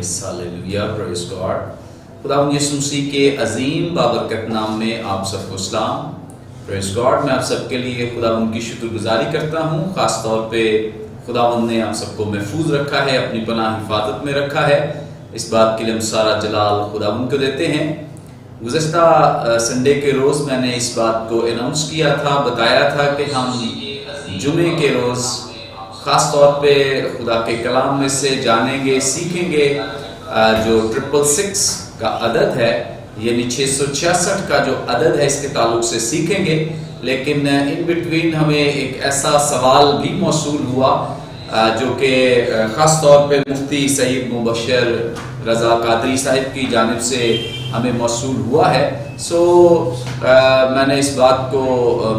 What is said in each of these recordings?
Yes hallelujah, praise God. खुदावंद यीशु मसीह के अजीम बाबरकत नाम में आप सबको सलाम। Praise God. मैं आप सबके लिए खुदावंद की शुक्रगुजारी करता हूँ। ख़ास तौर पे खुदावंद ने आप सबको महफूज रखा है, अपनी पनाह हिफाजत में रखा है। इस बात के लिए हम सारा जलाल खुदावंद को देते हैं। गुज़श्ता संडे के रोज़ मैंने इस बात को अनाउंस किया था, बताया था कि हम जुमे के रोज़ ख़ास तौर पे खुदा के कलाम में से जानेंगे, सीखेंगे जो 666 का अदद है, यानी 666 का जो अदद है, इसके ताल्लुक से सीखेंगे। लेकिन इन बिटवीन हमें एक ऐसा सवाल भी मौसूल हुआ जो कि ख़ास तौर पे मुफ्ती सईद मुबशर रज़ा कादरी साहिब की जानिब से हमें मौसूल हुआ है। मैंने इस बात को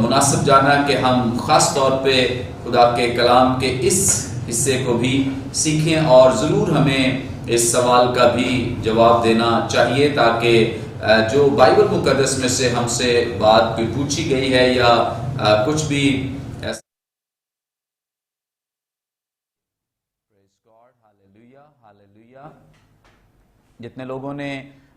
मुनासिब जाना कि हम ख़ास तौर पे खुदा के कलाम के इस हिस्से को भी सीखें और ज़रूर हमें इस सवाल का भी जवाब देना चाहिए, ताकि जो बाइबल मुक़द्दस में से हमसे बात कोई पूछी गई है या कुछ भी हालेलुया। जितने लोगों ने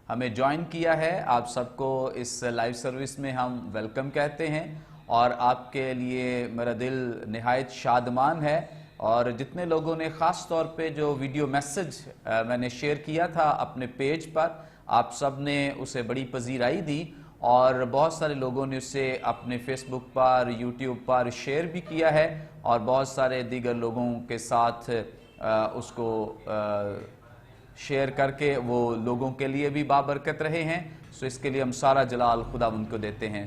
हमें ज्वाइन किया है, आप सबको इस लाइव सर्विस में हम वेलकम कहते हैं और आपके लिए मेरा दिल निहायत शादमान है। और जितने लोगों ने ख़ास तौर पे जो वीडियो मैसेज मैंने शेयर किया था अपने पेज पर, आप सब ने उसे बड़ी पजीराई दी और बहुत सारे लोगों ने उसे अपने फेसबुक पर, यूट्यूब पर शेयर भी किया है और बहुत सारे दीगर लोगों के साथ उसको शेयर करके वो लोगों के लिए भी बाबरकत रहे हैं। इसके लिए हम सारा जलाल खुदावंद को देते हैं।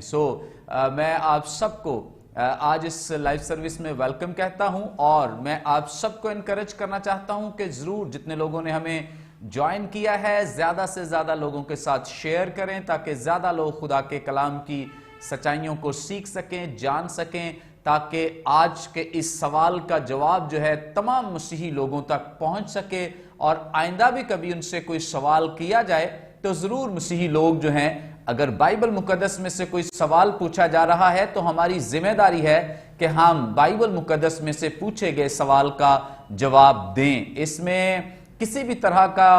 मैं आप सबको आज इस लाइव सर्विस में वेलकम कहता हूं और मैं आप सबको इनकरेज करना चाहता हूं कि ज़रूर जितने लोगों ने हमें ज्वाइन किया है, ज़्यादा से ज़्यादा लोगों के साथ शेयर करें, ताकि ज़्यादा लोग खुदा के कलाम की सच्चाइयों को सीख सकें, जान सकें, ताकि आज के इस सवाल का जवाब जो है तमाम मसीही लोगों तक पहुंच सके और आइंदा भी कभी उनसे कोई सवाल किया जाए तो ज़रूर मसीही लोग जो हैं, अगर बाइबल मुक़द्दस में से कोई सवाल पूछा जा रहा है तो हमारी जिम्मेदारी है कि हम बाइबल मुक़द्दस में से पूछे गए सवाल का जवाब दें। इसमें किसी भी तरह का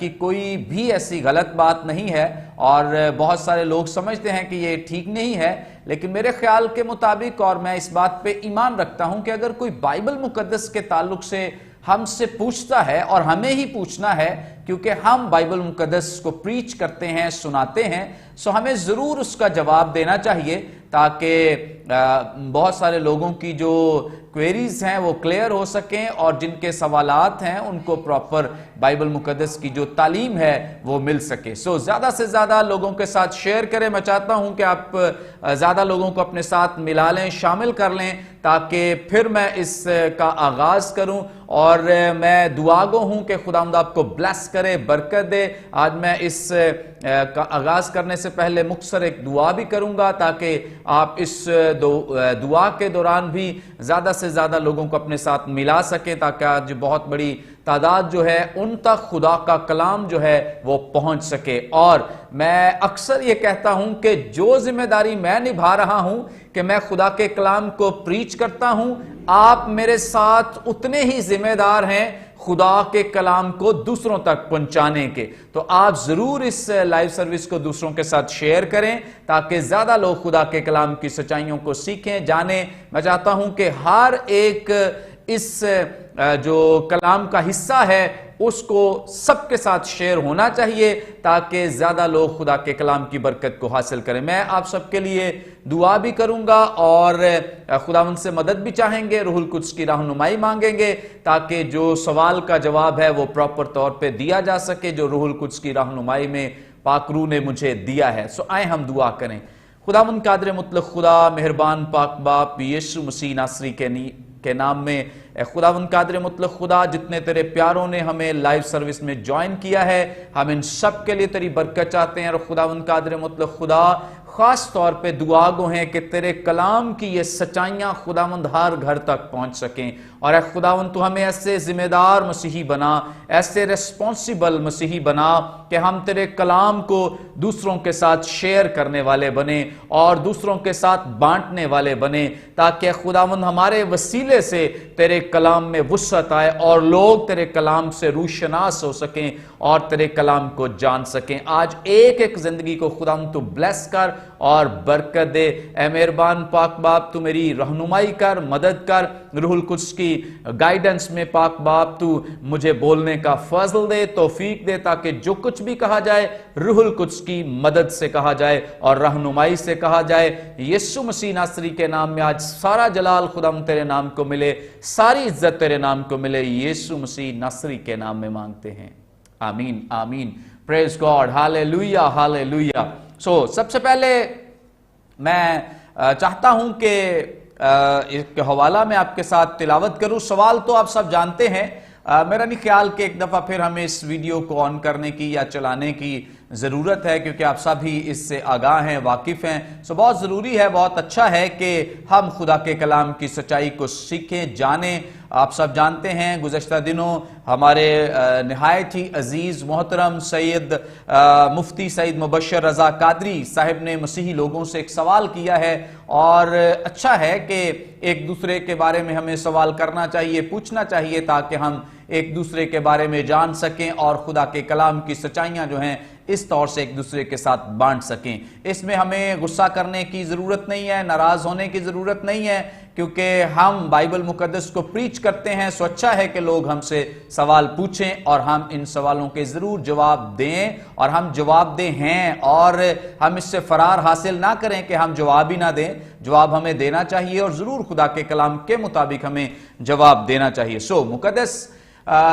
कि कोई भी ऐसी गलत बात नहीं है और बहुत सारे लोग समझते हैं कि ये ठीक नहीं है, लेकिन मेरे ख्याल के मुताबिक और मैं इस बात पे ईमान रखता हूं कि अगर कोई बाइबल मुक़द्दस के ताल्लुक से हमसे पूछता है, और हमें ही पूछना है क्योंकि हम बाइबल मुक़द्दस को प्रीच करते हैं, सुनाते हैं, सो हमें ज़रूर उसका जवाब देना चाहिए, ताकि बहुत सारे लोगों की जो क्वेरीज हैं वो क्लियर हो सकें और जिनके सवालात हैं उनको प्रॉपर बाइबल मुक़द्दस की जो तालीम है वो मिल सके। ज़्यादा से ज़्यादा लोगों के साथ शेयर करें। मैं चाहता हूं कि आप ज़्यादा लोगों को अपने साथ मिला लें, शामिल कर लें, ताकि फिर मैं इस का आगाज़ करूं और मैं दुआगो हूं कि खुदावंद आपको ब्लेस करे, बरकत दे। आज मैं इस का आगाज़ करने से पहले मुख्तसर एक दुआ भी करूंगा, ताकि आप इस दुआ के दौरान भी ज़्यादा से ज़्यादा लोगों को अपने साथ मिला सके, ताकि आज बहुत बड़ी तादाद जो है उन तक खुदा का कलाम जो है वो पहुंच सके। और मैं अक्सर ये कहता हूं कि जो जिम्मेदारी मैं निभा रहा हूं कि मैं खुदा के कलाम को प्रीच करता हूं, आप मेरे साथ उतने ही जिम्मेदार हैं खुदा के कलाम को दूसरों तक पहुंचाने के। तो आप जरूर इस लाइव सर्विस को दूसरों के साथ शेयर करें, ताकि ज्यादा लोग खुदा के कलाम की सच्चाइयों को सीखें, जानें। मैं चाहता हूं कि हर एक इस जो कलाम का हिस्सा है उसको सबके साथ शेयर होना चाहिए, ताकि ज्यादा लोग खुदा के कलाम की बरकत को हासिल करें। मैं आप सबके लिए दुआ भी करूंगा और खुदावंद से मदद भी चाहेंगे, रूहुल कुद्स की रहनुमाई मांगेंगे, ताकि जो सवाल का जवाब है वो प्रॉपर तौर पे दिया जा सके, जो रूहुल कुद्स की रहनुमाई में पाक रूह ने मुझे दिया है। आए हम दुआ करें। खुदावंद कादिर मुतलक खुदा, मेहरबान पाक बाप यीशु मसीह नासरी के नाम में, खुदावंद कादिर मुतलक खुदा, जितने तेरे प्यारों ने हमें लाइव सर्विस में ज्वाइन किया है, हम इन सब के लिए तेरी बरकत चाहते हैं। और खुदावंद कादिर मुतलक खुदा, खास तौर पे दुआ गो हैं कि तेरे कलाम की ये सच्चाइयां खुदावंद हर घर तक पहुंच सकें। और ऐ खुदावंद तू हमें ऐसे जिम्मेदार मसीही बना, ऐसे रिस्पॉन्सिबल मसीही बना कि हम तेरे कलाम को दूसरों के साथ शेयर करने वाले बने और दूसरों के साथ बांटने वाले बने, ताकि खुदावंद हमारे वसीले से तेरे कलाम में वुसअत आए और लोग तेरे कलाम से रूशनास हो सकें और तेरे कलाम को जान सकें। आज एक एक जिंदगी को खुदावंद तू ब्लेस कर और बरकत दे। ऐ मेहरबान पाक बाप, तू मेरी रहनुमाई कर, मदद कर। रूहुल कुद्स की गाइडेंस में पाक बाप तू मुझे बोलने का फजल दे, तौफीक दे, ताकि जो कुछ भी कहा जाए रूहुल कुद्स की मदद से कहा जाए और रहनुमाई से कहा जाए। यीशु मसीह नासरी के नाम में आज सारा जलाल खुदाम तेरे नाम को मिले, सारी इज्जत तेरे नाम को मिले। यीशु मसीह नासरी के नाम में मांगते हैं, आमीन आमीन। Praise God, hallelujah hallelujah. So सबसे पहले मैं चाहता हूं कि एक हवाला मैं आपके साथ तिलावत करूं। सवाल तो आप सब जानते हैं, मेरा नहीं ख्याल कि एक दफा फिर हमें इस वीडियो को ऑन करने की या चलाने की ज़रूरत है, क्योंकि आप सभी इससे आगाह हैं, वाकिफ़ हैं। सो बहुत ज़रूरी है, बहुत अच्छा है कि हम खुदा के कलाम की सच्चाई को सीखें, जानें। आप सब जानते हैं गुज़श्ता दिनों हमारे निहायत ही अजीज़ मोहतरम सैयद मुफ्ती सईद मुबशर रज़ा कादरी साहब ने मसीही लोगों से एक सवाल किया है, और अच्छा है कि एक दूसरे के बारे में हमें सवाल करना चाहिए, पूछना चाहिए, ताकि हम एक दूसरे के बारे में जान सकें और खुदा के कलाम की सच्चाइयां जो हैं इस तौर से एक दूसरे के साथ बांट सकें। इसमें हमें गुस्सा करने की ज़रूरत नहीं है, नाराज़ होने की ज़रूरत नहीं है, क्योंकि हम बाइबल मुकद्दस को प्रीच करते हैं। सो अच्छा है कि लोग हमसे सवाल पूछें और हम इन सवालों के ज़रूर जवाब दें, और हम जवाब दें हैं, और हम इससे फरार हासिल ना करें कि हम जवाब ही ना दें। जवाब हमें देना चाहिए और ज़रूर खुदा के कलाम के मुताबिक हमें जवाब देना चाहिए। सो मुकद्दस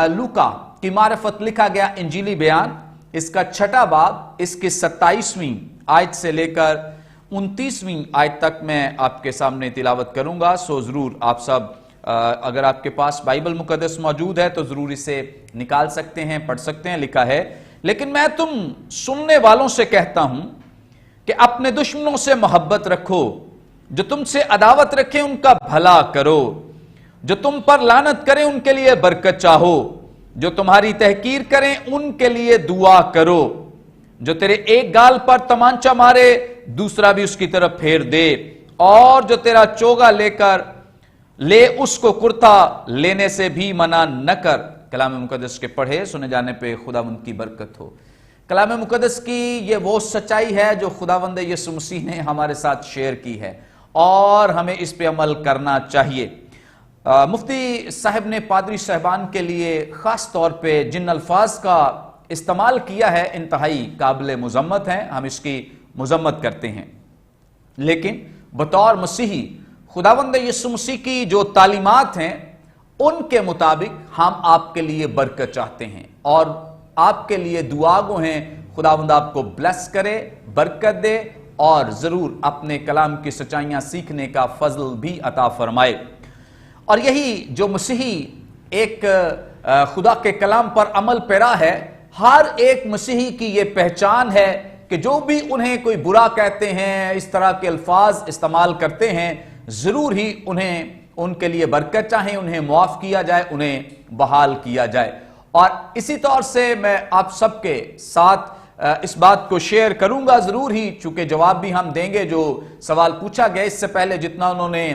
लूका की मारिफत लिखा गया इंजीली बयान, इसका 6 बाब, इसकी 27वीं आयत से लेकर 29वीं आयत तक मैं आपके सामने तिलावत करूंगा। सो जरूर आप सब अगर आपके पास बाइबल मुकद्दस मौजूद है तो जरूर इसे निकाल सकते हैं, पढ़ सकते हैं। लिखा है, लेकिन मैं तुम सुनने वालों से कहता हूं कि अपने दुश्मनों से मोहब्बत रखो, जो तुमसे अदावत रखें उनका भला करो, जो तुम पर लानत करें उनके लिए बरकत चाहो, जो तुम्हारी तहकीर करें उनके लिए दुआ करो, जो तेरे एक गाल पर तमांचा मारे दूसरा भी उसकी तरफ फेर दे, और जो तेरा चोगा लेकर ले उसको कुर्ता लेने से भी मना न कर। कलाम मुकद्दस के पढ़े सुने जाने पे खुदावंद की बरकत हो। कलाम मुकद्दस की ये वो सच्चाई है जो खुदावंद यीशु मसीह ने हमारे साथ शेयर की है, और हमें इस पे अमल करना चाहिए। मुफ्ती साहब ने पादरी साहबान के लिए ख़ास तौर पे जिन अल्फाज का इस्तेमाल किया है इंतहाई काबिल मुज़म्मत हैं, हम इसकी मुज़म्मत करते हैं। लेकिन बतौर मसीही खुदावंद यीशु मसीह की जो तालीमात हैं उनके मुताबिक हम आपके लिए बरकत चाहते हैं और आपके लिए दुआ गो हैं। खुदावंद आपको ब्लेस करे, बरकत दे, और ज़रूर अपने कलाम की सच्चाइयाँ सीखने का फजल भी अता फरमाए। और यही जो मसीही एक खुदा के कलाम पर अमल पैरा है, हर एक मसीही की ये पहचान है कि जो भी उन्हें कोई बुरा कहते हैं, इस तरह के अल्फाज इस्तेमाल करते हैं, ज़रूर ही उन्हें उनके लिए बरकत चाहें, उन्हें मुआफ़ किया जाए, उन्हें बहाल किया जाए। और इसी तौर से मैं आप सबके साथ इस बात को शेयर करूंगा ज़रूर ही, चूंकि जवाब भी हम देंगे जो सवाल पूछा गया। इससे पहले जितना उन्होंने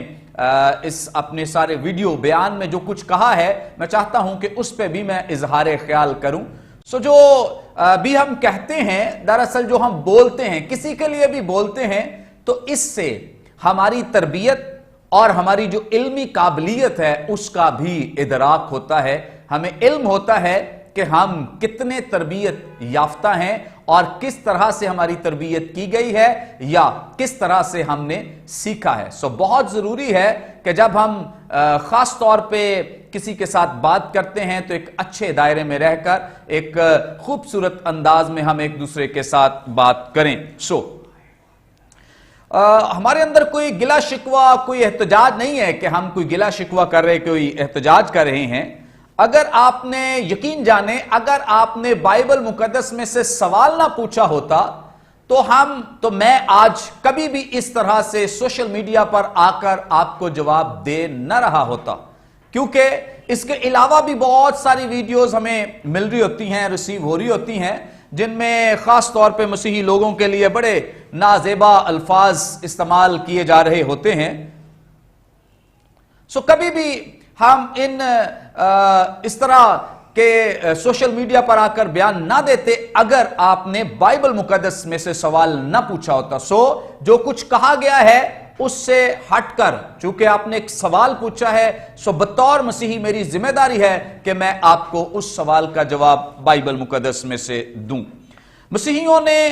इस अपने सारे वीडियो बयान में जो कुछ कहा है, मैं चाहता हूं कि उस पर भी मैं इजहार ख्याल करूं। सो जो भी हम कहते हैं, दरअसल जो हम बोलते हैं, किसी के लिए भी बोलते हैं, तो इससे हमारी तरबियत और हमारी जो इल्मी काबिलियत है उसका भी इदराक होता है। हमें इल्म होता है कि हम कितने तरबियत याफ्ता हैं और किस तरह से हमारी तरबियत की गई है या किस तरह से हमने सीखा है। सो बहुत ज़रूरी है कि जब हम ख़ास तौर पे किसी के साथ बात करते हैं तो एक अच्छे दायरे में रहकर एक खूबसूरत अंदाज में हम एक दूसरे के साथ बात करें। हमारे अंदर कोई गिला शिकवा, कोई एहतजाज नहीं है कि हम कोई गिला शिकवा कर रहे, कोई एहतजाज कर रहे हैं। अगर आपने यकीन जाने, अगर आपने बाइबल मुकद्दस में से सवाल ना पूछा होता تو میں آج کبھی بھی اس طرح سے سوشل میڈیا پر آ کر آپ کو جواب دے نہ رہا ہوتا، کیونکہ اس کے علاوہ بھی بہت ساری ویڈیوز ہمیں مل رہی ہوتی ہیں، ریسیو ہو رہی ہوتی ہیں، جن میں خاص طور پہ مسیحی لوگوں کے لیے بڑے نازیبا الفاظ استعمال کیے جا رہے ہوتے ہیں۔ کبھی بھی ہم اس طرح کہ سوشل میڈیا پر آ کر بیان نہ دیتے اگر آپ نے بائبل مقدس میں سے سوال نہ پوچھا ہوتا۔ جو کچھ کہا گیا ہے اس سے ہٹ کر، چونکہ آپ نے ایک سوال پوچھا ہے، بطور مسیحی میری ذمہ داری ہے کہ میں آپ کو اس سوال کا جواب بائبل مقدس میں سے دوں۔ مسیحیوں نے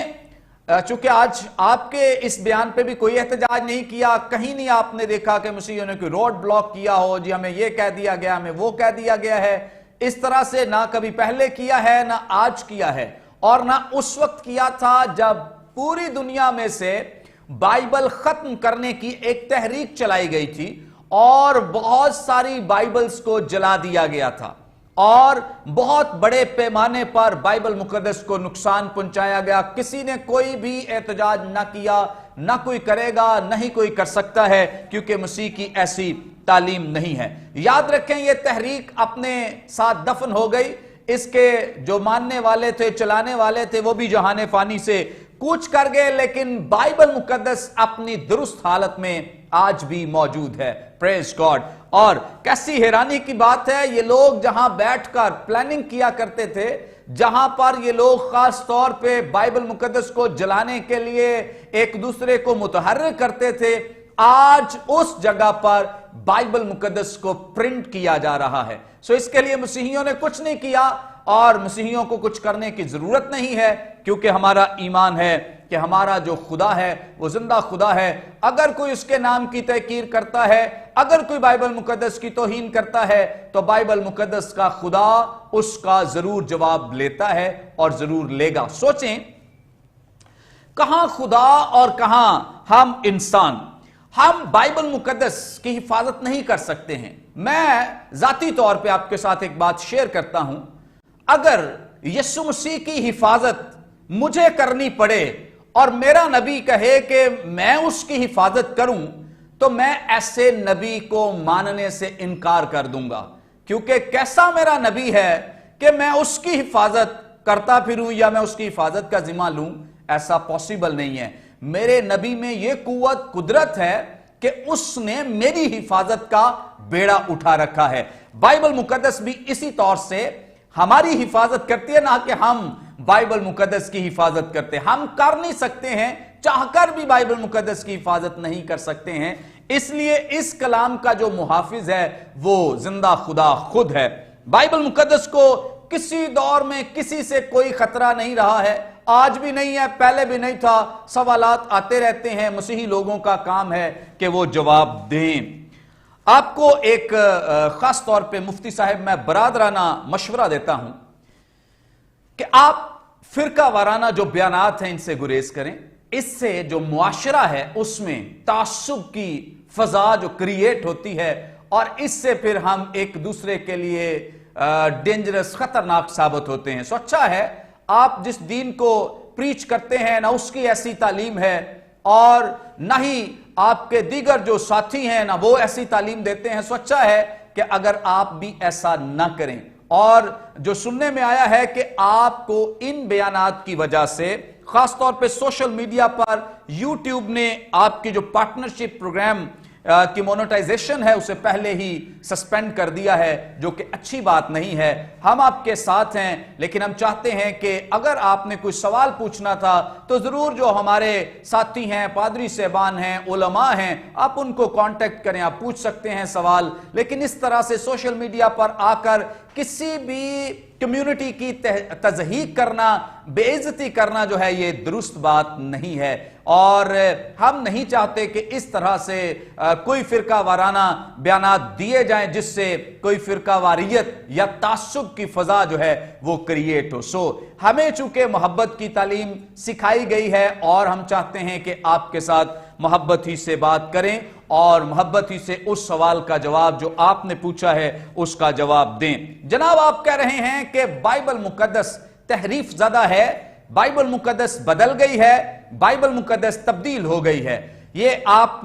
چونکہ آج آپ کے اس بیان پہ بھی کوئی احتجاج نہیں کیا، کہیں نہیں آپ نے دیکھا کہ مسیحیوں نے کوئی روڈ بلاک کیا ہو، جی ہمیں یہ کہہ دیا گیا، ہمیں وہ کہہ دیا گیا ہے۔ اس طرح سے نہ کبھی پہلے کیا ہے، نہ آج کیا ہے، اور نہ اس وقت کیا تھا جب پوری دنیا میں سے بائبل ختم کرنے کی ایک تحریک چلائی گئی تھی اور بہت ساری بائبلز کو جلا دیا گیا تھا اور بہت بڑے پیمانے پر بائبل مقدس کو نقصان پہنچایا گیا۔ کسی نے کوئی بھی احتجاج نہ کیا، نہ کوئی کرے گا، نہ ہی کوئی کر سکتا ہے، کیونکہ مسیح کی ایسی تعلیم نہیں ہے۔ یاد رکھیں یہ تحریک اپنے ساتھ دفن ہو گئی، اس کے جو ماننے والے تھے، چلانے والے تھے، وہ بھی جہان فانی سے کوچ کر گئے، لیکن بائبل مقدس اپنی درست حالت میں آج بھی موجود ہے۔ پریز گاڈ۔ اور کیسی حیرانی کی بات ہے، یہ لوگ جہاں بیٹھ کر پلاننگ کیا کرتے تھے، جہاں پر یہ لوگ خاص طور پہ بائبل مقدس کو جلانے کے لیے ایک دوسرے کو متحرک کرتے تھے، آج اس جگہ پر بائبل مقدس کو پرنٹ کیا جا رہا ہے۔ اس کے لیے مسیحیوں نے کچھ نہیں کیا اور مسیحیوں کو کچھ کرنے کی ضرورت نہیں ہے، کیونکہ ہمارا ایمان ہے کہ ہمارا جو خدا ہے وہ زندہ خدا ہے۔ اگر کوئی اس کے نام کی تحقیر کرتا ہے، اگر کوئی بائبل مقدس کی توہین کرتا ہے، تو بائبل مقدس کا خدا اس کا ضرور جواب لیتا ہے اور ضرور لے گا۔ سوچیں، کہاں خدا اور کہاں ہم انسان۔ ہم بائبل مقدس کی حفاظت نہیں کر سکتے ہیں۔ میں ذاتی طور پہ آپ کے ساتھ ایک بات شیئر کرتا ہوں، اگر یسوع مسیح کی حفاظت مجھے کرنی پڑے اور میرا نبی کہے کہ میں اس کی حفاظت کروں، تو میں ایسے نبی کو ماننے سے انکار کر دوں گا، کیونکہ کیسا میرا نبی ہے کہ میں اس کی حفاظت کرتا پھروں یا میں اس کی حفاظت کا ذمہ لوں، ایسا پاسبل نہیں ہے۔ میرے نبی میں یہ قوت قدرت ہے کہ اس نے میری حفاظت کا بیڑا اٹھا رکھا ہے۔ بائبل مقدس بھی اسی طور سے ہماری حفاظت کرتی ہے، نہ کہ ہم بائبل مقدس کی حفاظت کرتے۔ ہم کر نہیں سکتے ہیں، چاہ کر بھی بائبل مقدس کی حفاظت نہیں کر سکتے ہیں، اس لیے اس کلام کا جو محافظ ہے وہ زندہ خدا خود ہے۔ بائبل مقدس کو کسی دور میں کسی سے کوئی خطرہ نہیں رہا ہے، آج بھی نہیں ہے، پہلے بھی نہیں تھا۔ سوالات آتے رہتے ہیں، مسیحی لوگوں کا کام ہے کہ وہ جواب دیں۔ آپ کو ایک خاص طور پہ مفتی صاحب میں برادرانہ مشورہ دیتا ہوں کہ آپ فرقہ وارانہ جو بیانات ہیں ان سے گریز کریں۔ اس سے جو معاشرہ ہے اس میں تعصب کی فضا جو کریٹ ہوتی ہے، اور اس سے پھر ہم ایک دوسرے کے لیے ڈینجرس، خطرناک ثابت ہوتے ہیں۔ اچھا ہے آپ جس دین کو پریچ کرتے ہیں، نہ اس کی ایسی تعلیم ہے اور نہ ہی آپ کے دیگر جو ساتھی ہیں نہ وہ ایسی تعلیم دیتے ہیں۔ اچھا ہے کہ اگر آپ بھی ایسا نہ کریں۔ اور جو سننے میں آیا ہے کہ آپ کو ان بیانات کی وجہ سے خاص طور پہ سوشل میڈیا پر یوٹیوب نے آپ کی جو پارٹنرشپ پروگرام کی مونیٹائزیشن ہے اسے پہلے ہی سسپینڈ کر دیا ہے، جو کہ اچھی بات نہیں ہے۔ ہم آپ کے ساتھ ہیں، لیکن ہم چاہتے ہیں کہ اگر آپ نے کوئی سوال پوچھنا تھا تو ضرور جو ہمارے ساتھی ہیں، پادری صاحبان ہیں، علماء ہیں، آپ ان کو کانٹیکٹ کریں، آپ پوچھ سکتے ہیں سوال۔ لیکن اس طرح سے سوشل میڈیا پر آ کر کسی بھی کمیونٹی کی تضحیق کرنا، بے عزتی کرنا جو ہے یہ درست بات نہیں ہے، اور ہم نہیں چاہتے کہ اس طرح سے کوئی فرقہ وارانہ بیانات دیے جائیں جس سے کوئی فرقہ واریت یا تعصب کی فضا جو ہے وہ کریٹ ہو۔ ہمیں چونکہ محبت کی تعلیم سکھائی گئی ہے اور ہم چاہتے ہیں کہ آپ کے ساتھ محبت ہی سے بات کریں اور محبت ہی سے اس سوال کا جواب جو آپ نے پوچھا ہے اس کا جواب دیں۔ جناب آپ کہہ رہے ہیں کہ بائبل مقدس تحریف زدہ ہے، بائبل مقدس بدل گئی ہے، बाइबल मुकद्दस तब्दील हो गई है। ये आप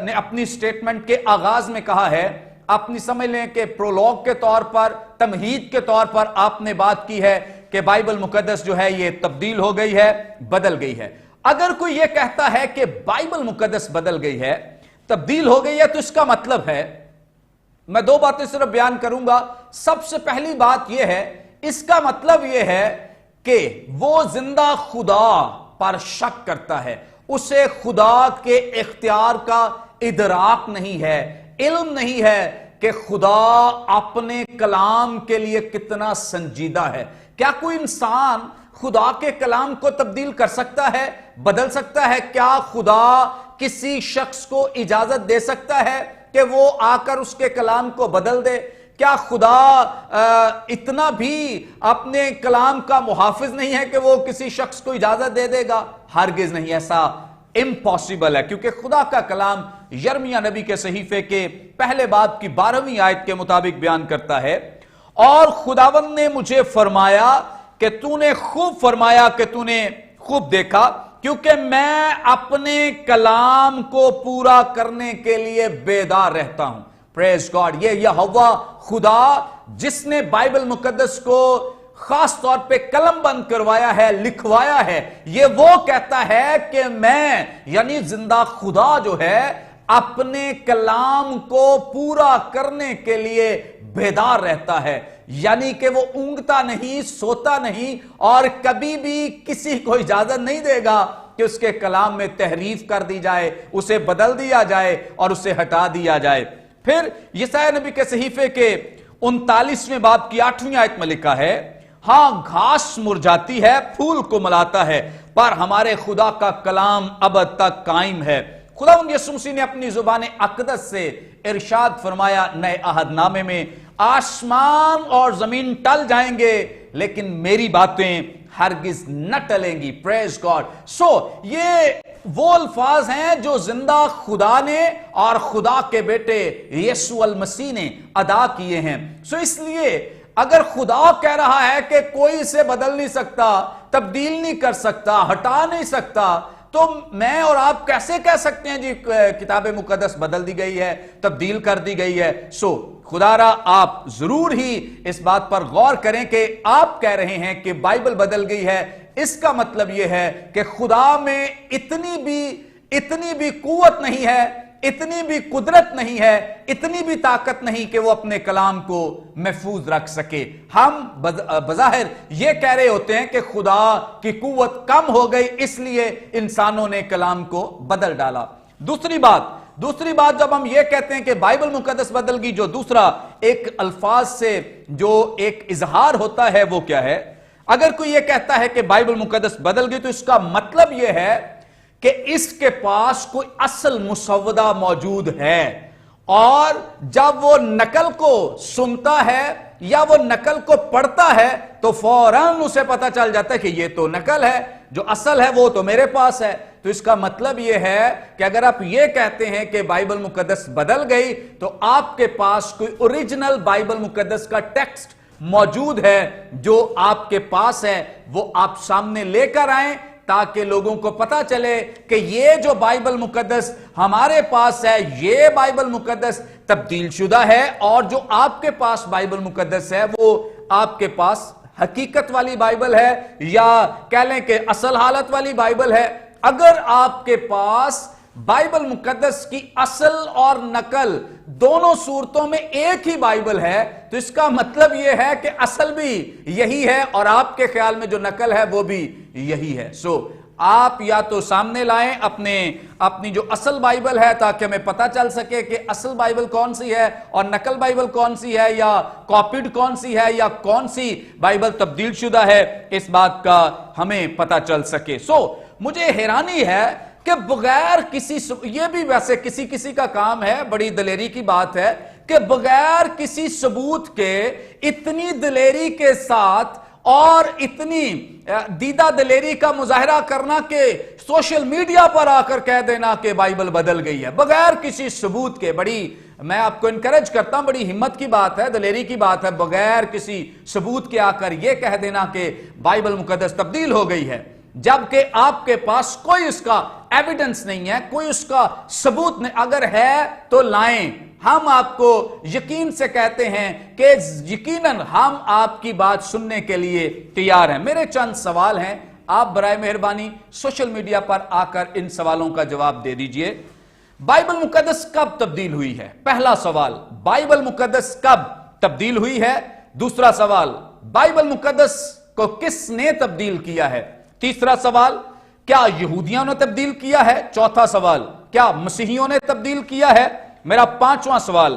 ने अपनी स्टेटमेंट के आगाज में कहा है, अपनी समझ लें कि प्रोलॉग के तौर पर, तमहीद के तौर पर आपने बात की है कि बाइबल मुकद्दस जो है ये तब्दील हो गई है, बदल गई है। अगर कोई ये कहता है कि बाइबल मुकद्दस बदल गई है, तब्दील हो गई है, तो इसका मतलब है, मैं दो बातें सिर्फ बयान करूंगा। सबसे पहली बात यह है, इसका मतलब यह है कि वो जिंदा खुदा पर शक करता है, उसे खुदा के इख्तियार का इदराक नहीं है, इल्म नहीं है कि खुदा अपने कलाम के लिए कितना संजीदा है। क्या कोई इंसान खुदा के कलाम को तब्दील कर सकता है, बदल सकता है? क्या खुदा किसी शख्स को इजाजत दे सकता है कि वो आकर उसके कलाम को बदल दे? क्या खुदा इतना भी अपने कलाम का मुहाफिज नहीं है कि वो किसी शख्स को इजाजत दे देगा? हरगिज नहीं, ऐसा इम्पॉसिबल है, क्योंकि खुदा का कलाम यर्मिया नबी के सहीफे के पहले बाब की 12वीं आयत के मुताबिक बयान करता है, और खुदावंद ने मुझे फरमाया कि तूने खूब फरमाया कि तूने खूब देखा, क्योंकि मैं अपने कलाम को पूरा करने के लिए बेदार रहता हूं। Praise God. ये यहोवा खुदा जिसने बाइबल मुकद्दस को खास तौर पे कलम बंद करवाया है, लिखवाया है, ये वो कहता है कि मैं यानी जिंदा खुदा जो है अपने कलाम को पूरा करने के लिए बेदार रहता है, यानी कि वो ऊंघता नहीं, सोता नहीं, और कभी भी किसी को इजाजत नहीं देगा कि उसके कलाम में तहरीफ कर दी जाए, उसे बदल दिया जाए और उसे हटा दिया जाए। फिर यशायाह नबी के सहीफे के 39वें बाब की 8वीं आयत में लिखा है, हां घास मुरझाती है, फूल को मलाता है, पर हमारे खुदा का कलाम अब तक कायम है। खुदावंद यीशु मसीह ने अपनी जुबान अक़दस से इरशाद फरमाया नए अहदनामे में, आसमान और जमीन टल जाएंगे लेकिन मेरी बातें हरगिज न टलेंगी। Praise God. सो ये वो अल्फाज हैं जो जिंदा खुदा ने और खुदा के बेटे यीशु अल मसीह ने अदा किए हैं। सो इसलिए अगर खुदा कह रहा है कि कोई इसे बदल नहीं सकता, तब्दील नहीं कर सकता, हटा नहीं सकता, तो मैं और आप कैसे कह सकते हैं जी किताब मुकद्दस बदल दी गई है, तब्दील कर दी गई है? सो खुदारा आप जरूर ही इस बात पर गौर करें कि आप कह रहे हैं कि बाइबल बदल गई है, इसका मतलब यह है कि खुदा में इतनी भी कुव्वत नहीं है, इतनी भी कुदरत नहीं है, इतनी भी ताकत नहीं कि वो अपने कलाम को महफूज रख सके। हम बज़ाहिर ये कह रहे होते हैं कि खुदा की कुव्वत कम हो गई, इसलिए इंसानों ने कलाम को बदल डाला। दूसरी बात जब हम ये कहते हैं कि बाइबल मुकद्दस बदल गई, जो दूसरा एक अल्फाज से जो एक इजहार होता है वो क्या है? अगर कोई ये कहता है कि बाइबल मुकद्दस बदल गई, तो इसका मतलब यह है कि इसके पास कोई असल मुसव्वदा मौजूद है, और जब वो नकल को सुनता है या वो नकल को पढ़ता है तो फौरन उसे पता चल जाता है कि ये तो नकल है, जो असल है वो तो मेरे पास है। तो इसका मतलब यह है कि अगर आप ये कहते हैं कि बाइबल मुकद्दस बदल गई, तो आपके पास कोई ओरिजिनल बाइबल मुकद्दस का टेक्स्ट मौजूद है, जो आपके पास है वो आप सामने लेकर आए, ताकि लोगों को पता चले कि ये जो बाइबल मुकद्दस हमारे पास है, ये बाइबल मुकद्दस तब्दील शुदा है, और जो आपके पास बाइबल मुकद्दस है वो आपके पास हकीकत वाली बाइबल है, या कह लें कि असल हालत वाली बाइबल है। अगर आपके पास बाइबल मुकद्दस की असल और नकल दोनों सूरतों में एक ही बाइबल है, तो इसका मतलब यह है कि असल भी यही है और आपके ख्याल में जो नकल है वो भी यही है। सो आप या तो सामने लाएं अपनी जो असल बाइबल है, ताकि हमें पता चल सके कि असल बाइबल कौन सी है और नकल बाइबल कौन सी है, या कॉपीड कौन सी है, या कौन सी बाइबल तब्दील शुदा है, इस बात का हमें पता चल सके। सो मुझे हैरानी है कि बगैर किसी, ये भी वैसे किसी का काम है, बड़ी दलेरी की बात है कि बगैर किसी सबूत के इतनी दलेरी के साथ और इतनी दीदा दलेरी का मुजाहरा करना कि सोशल मीडिया पर आकर कह देना कि बाइबल बदल गई है बगैर किसी सबूत के। बड़ी मैं आपको इनकरेज करता हूं, बड़ी हिम्मत की बात है, दलेरी की बात है, बगैर किसी सबूत के आकर यह कह देना कि बाइबल मुकद्दस तब्दील हो गई है। जबकि आपके पास कोई उसका एविडेंस नहीं है, कोई उसका सबूत नहीं। अगर है तो लाएं। हम आपको यकीन से कहते हैं कि यकीनन हम आपकी बात सुनने के लिए तैयार हैं। मेरे चंद सवाल हैं, आप बराए मेहरबानी सोशल मीडिया पर आकर इन सवालों का जवाब दे दीजिए। बाइबल मुकद्दस कब तब्दील हुई है? पहला सवाल, बाइबल मुकद्दस कब तब्दील हुई है? दूसरा सवाल, बाइबल मुकद्दस को किसने तब्दील किया है? तीसरा सवाल, क्या यहूदियों ने तब्दील किया है? चौथा सवाल, क्या मसीहियों ने तब्दील किया है? मेरा पांचवां सवाल,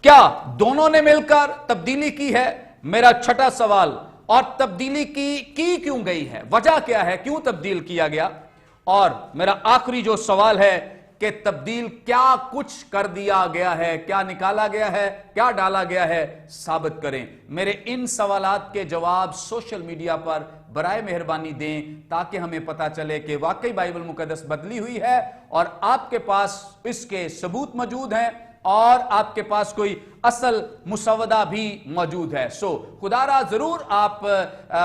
क्या दोनों ने मिलकर तब्दीली की है? मेरा छठा सवाल, और तब्दीली की क्यों गई है? वजह क्या है, क्यों तब्दील किया गया? और मेरा आखिरी जो सवाल है कि तब्दील क्या कुछ कर दिया गया है, क्या निकाला गया है, क्या डाला गया है, साबित करें। मेरे इन सवालात के जवाब सोशल मीडिया पर बराए मेहरबानी दें ताकि हमें पता चले कि वाकई बाइबल मुकद्दस बदली हुई है और आपके पास इसके सबूत मौजूद हैं और आपके पास कोई असल मुसवदा भी मौजूद है। सो खुदारा जरूर आप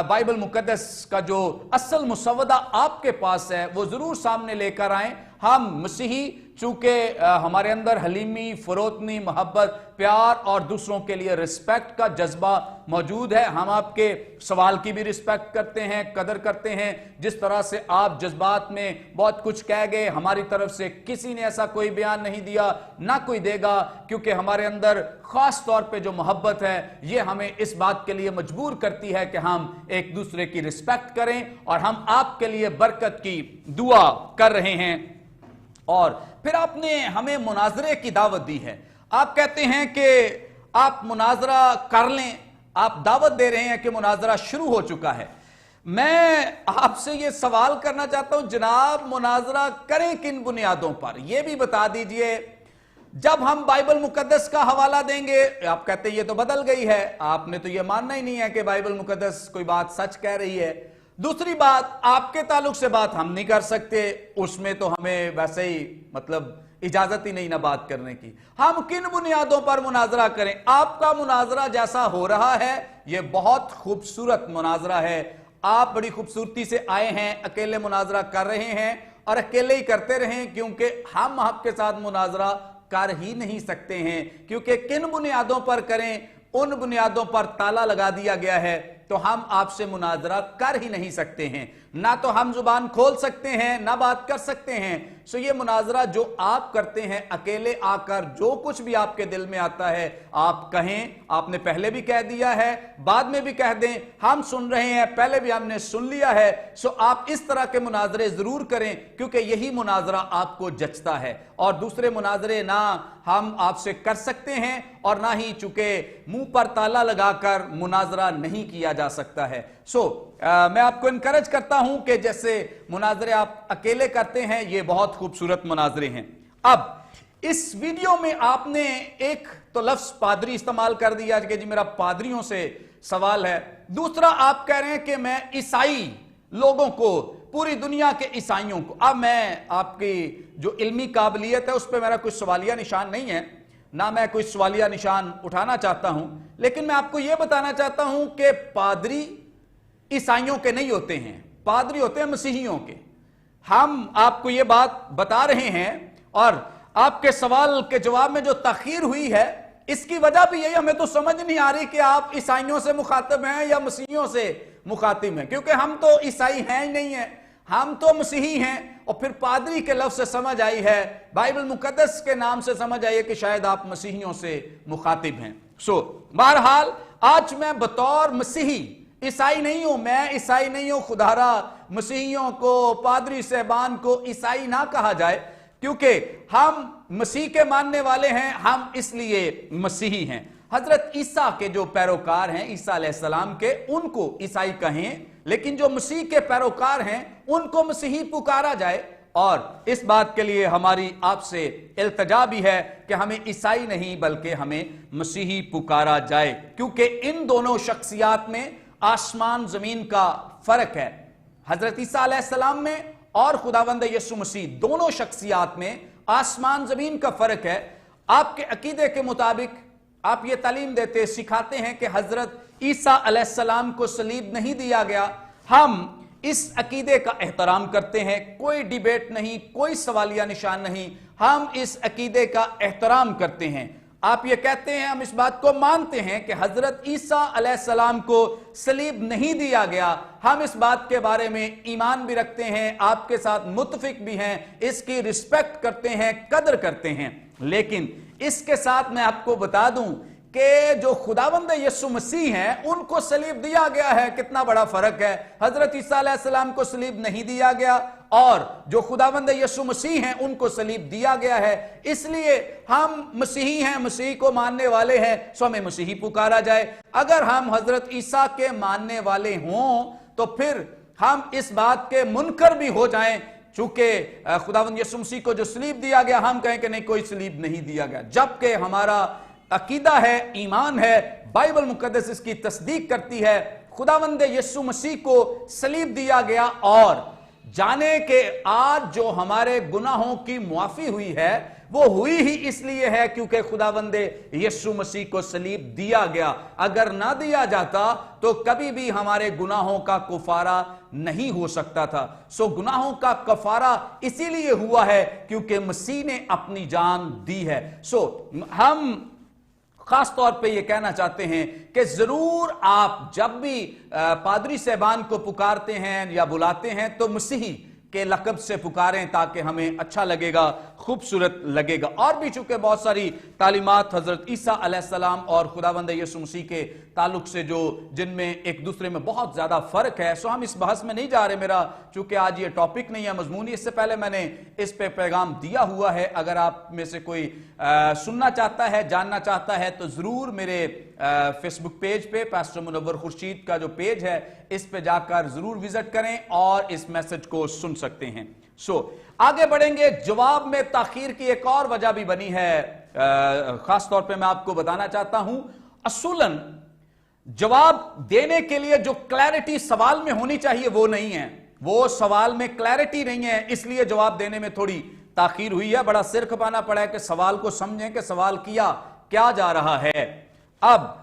बाइबल मुकद्दस का जो असल मुसवदा आपके पास है वो जरूर सामने लेकर आएं। हम मसीही चूंकि हमारे अंदर हलीमी, फरोतनी, मोहब्बत, प्यार और दूसरों के लिए रिस्पेक्ट का जज्बा मौजूद है। हम आपके सवाल की भी रिस्पेक्ट करते हैं, कदर करते हैं। जिस तरह से आप जज्बात में बहुत कुछ कह गए, हमारी तरफ से किसी ने ऐसा कोई बयान नहीं दिया, ना कोई देगा, क्योंकि हमारे अंदर खास तौर पे जो मोहब्बत है ये हमें इस बात के लिए मजबूर करती है कि हम एक दूसरे की रिस्पेक्ट करें और हम आपके लिए बरकत की दुआ कर रहे हैं। और फिर आपने हमें मुनाजरे की दावत दी है। आप कहते हैं कि आप मुनाजरा कर लें, आप दावत दे रहे हैं कि मुनाजरा शुरू हो चुका है। मैं आपसे ये सवाल करना चाहता हूं, जनाब मुनाजरा करें किन बुनियादों पर, यह भी बता दीजिए। जब हम बाइबल मुकद्दस का हवाला देंगे, आप कहते हैं ये तो बदल गई है, आपने तो ये मानना ही नहीं है कि बाइबल मुकद्दस कोई बात सच कह रही है। दूसरी बात, आपके ताल्लुक से बात हम नहीं कर सकते, उसमें तो हमें वैसे ही मतलब इजाजत ही नहीं ना बात करने की। हम किन बुनियादों पर मुनाजरा करें? आपका मुनाजरा जैसा हो रहा है ये बहुत खूबसूरत मुनाजरा है। आप बड़ी खूबसूरती से आए हैं, अकेले मुनाजरा कर रहे हैं और अकेले ही करते रहें, क्योंकि हम आपके साथ मुनाजरा कर ही नहीं सकते हैं। क्योंकि किन बुनियादों पर करें, उन बुनियादों पर ताला लगा दिया गया है, तो हम आपसे मुनाजरा कर ही नहीं सकते हैं। ना तो हम जुबान खोल सकते हैं, ना बात कर सकते हैं। सो ये मुनाजरा जो आप करते हैं, अकेले आकर जो कुछ भी आपके दिल में आता है आप कहें। आपने पहले भी कह दिया है, बाद में भी कह दें, हम सुन रहे हैं, पहले भी हमने सुन लिया है। सो आप इस तरह के मुनाजरे जरूर करें, क्योंकि यही मुनाजरा आपको जचता है। और दूसरे मुनाजरे ना हम आपसे कर सकते हैं और ना ही, चूंकि मुंह पर ताला लगाकर मुनाजरा नहीं किया जा सकता है। मैं आपको इनकरेज करता हूं कि जैसे मुनाजरे आप अकेले करते हैं, ये बहुत खूबसूरत मुनाजरे हैं। अब इस वीडियो में आपने एक तो लफ्ज पादरी इस्तेमाल कर दिया कि जी मेरा पादरियों से सवाल है। दूसरा, आप कह रहे हैं कि मैं ईसाई लोगों को, पूरी दुनिया के ईसाइयों को। अब मैं आपकी जो इल्मी काबिलियत है उस पर मेरा कोई सवालिया निशान नहीं है, ना मैं कोई सवालिया निशान उठाना चाहता हूं, लेकिन मैं आपको यह बताना चाहता हूं कि पादरी ईसाइयों के नहीं होते हैं, पादरी होते हैं मसीहियों के। हम आपको यह बात बता रहे हैं और आपके सवाल के जवाब में जो ताखीर हुई है इसकी वजह भी यही, हमें तो समझ नहीं आ रही कि आप ईसाइयों से मुखातिब हैं या मसीहियों से मुखातिब हैं, क्योंकि हम तो ईसाई हैं ही नहीं है, हम तो मसीही हैं। और फिर पादरी के लफ्ज से समझ आई है, बाइबल मुकद्दस के नाम से समझ आई है कि शायद आप मसीहियों से मुखातिब हैं। बहरहाल आज मैं बतौर मसीही ईसाई नहीं हूं, मैं ईसाई नहीं हूं। खुदारा मसीहियों को, पादरी साहबान को ईसाई ना कहा जाए, क्योंकि हम मसीह के मानने वाले हैं, हम इसलिए मसीही हैं। हजरत ईसा के जो पैरोकार हैं, ईसा अलैहिस्सलाम के, उनको ईसाई कहें, लेकिन जो मसीह के पैरोकार हैं उनको मसीही पुकारा जाए। और इस बात के लिए हमारी आपसे इल्तजा भी है कि हमें ईसाई नहीं बल्कि हमें मसीही पुकारा जाए, क्योंकि इन दोनों शख्सियात में आसमान जमीन का फर्क है। हजरत ईसा अलैहिस्सलाम में और खुदावंद यीशु मसीह, दोनों शख्सियात में आसमान जमीन का फर्क है। आपके अकीदे के मुताबिक आप ये तालीम देते, सिखाते हैं कि हजरत ईसा अलैहिस्सलाम को सलीब नहीं दिया गया। हम इस अकीदे का एहतराम करते हैं, कोई डिबेट नहीं, कोई सवालिया निशान नहीं, हम इस अकीदे का एहतराम करते हैं। आप ये कहते हैं, हम इस बात को मानते हैं कि हजरत ईसा अलैहिस्सलाम को सलीब नहीं दिया गया, हम इस बात के बारे में ईमान भी रखते हैं, आपके साथ मुत्तफिक भी हैं, इसकी रिस्पेक्ट करते हैं, कदर करते हैं। लेकिन इसके साथ मैं आपको बता दूं कि जो खुदावंद यीशु मसीह हैं उनको सलीब दिया गया है। कितना बड़ा फर्क है, हजरत ईसा अलैहिस्सलाम को सलीब नहीं दिया गया और जो खुदावंद यीशु मसीह हैं उनको सलीब दिया गया है। इसलिए हम मसीही हैं, मसीह को मानने वाले हैं, सो हमें मसीही पुकारा जाए। अगर हम हजरत ईसा के मानने वाले हों तो फिर हम इस बात के मुनकर भी हो जाएं, चूंकि खुदावंद यीशु मसीह को जो सलीब दिया गया हम कहें कि नहीं, कोई सलीब नहीं दिया गया, जबकि हमारा अकीदा है, ईमान है, बाइबल मुकद्दस इसकी तस्दीक करती है, खुदावंद यीशु मसीह को सलीब दिया गया। और जाने के आज जो हमारे गुनाहों की मुआफी हुई है वो हुई ही इसलिए है क्योंकि खुदावंद यीशु मसीह को सलीब दिया गया। अगर ना दिया जाता तो कभी भी हमारे गुनाहों का कफारा नहीं हो सकता था। सो गुनाहों का कफारा इसीलिए हुआ है क्योंकि मसीह ने अपनी जान दी है। सो हम खास तौर पे ये कहना चाहते हैं कि जरूर आप जब भी पादरी साहबान को पुकारते हैं या बुलाते हैं तो मसीही के लक़ब से पुकारें ताकि हमें अच्छा लगेगा, खूबसूरत लगेगा। और भी चूंकि बहुत सारी तालीमात हजरत ईसा अलैहिस्सलाम और खुदावंद यीशु मसीह के ताल्लुक से जो जिनमें एक दूसरे में बहुत ज्यादा फर्क है, सो हम इस बहस में नहीं जा रहे। मेरा चूंकि आज ये टॉपिक नहीं है, मजमूनी, इससे पहले मैंने इस पे पैगाम दिया हुआ है। अगर आप में से कोई सुनना चाहता है, जानना चाहता है तो जरूर मेरे फेसबुक पेज पे पास्टर मुनव्वर खुर्शीद का जो पेज है इस पे जाकर जरूर विजिट करें और इस मैसेज को सुन सकते हैं। सो आगे बढ़ेंगे। जवाब में ताखीर की एक और वजह भी बनी है, खास तौर पे मैं आपको बताना चाहता हूं। असूलन जवाब देने के लिए जो क्लैरिटी सवाल में होनी चाहिए वो नहीं है, वो सवाल में क्लैरिटी नहीं है, इसलिए जवाब देने में थोड़ी ताखीर हुई है। बड़ा सिर खपाना पड़ा है कि सवाल को समझें कि सवाल किया क्या जा रहा है। अब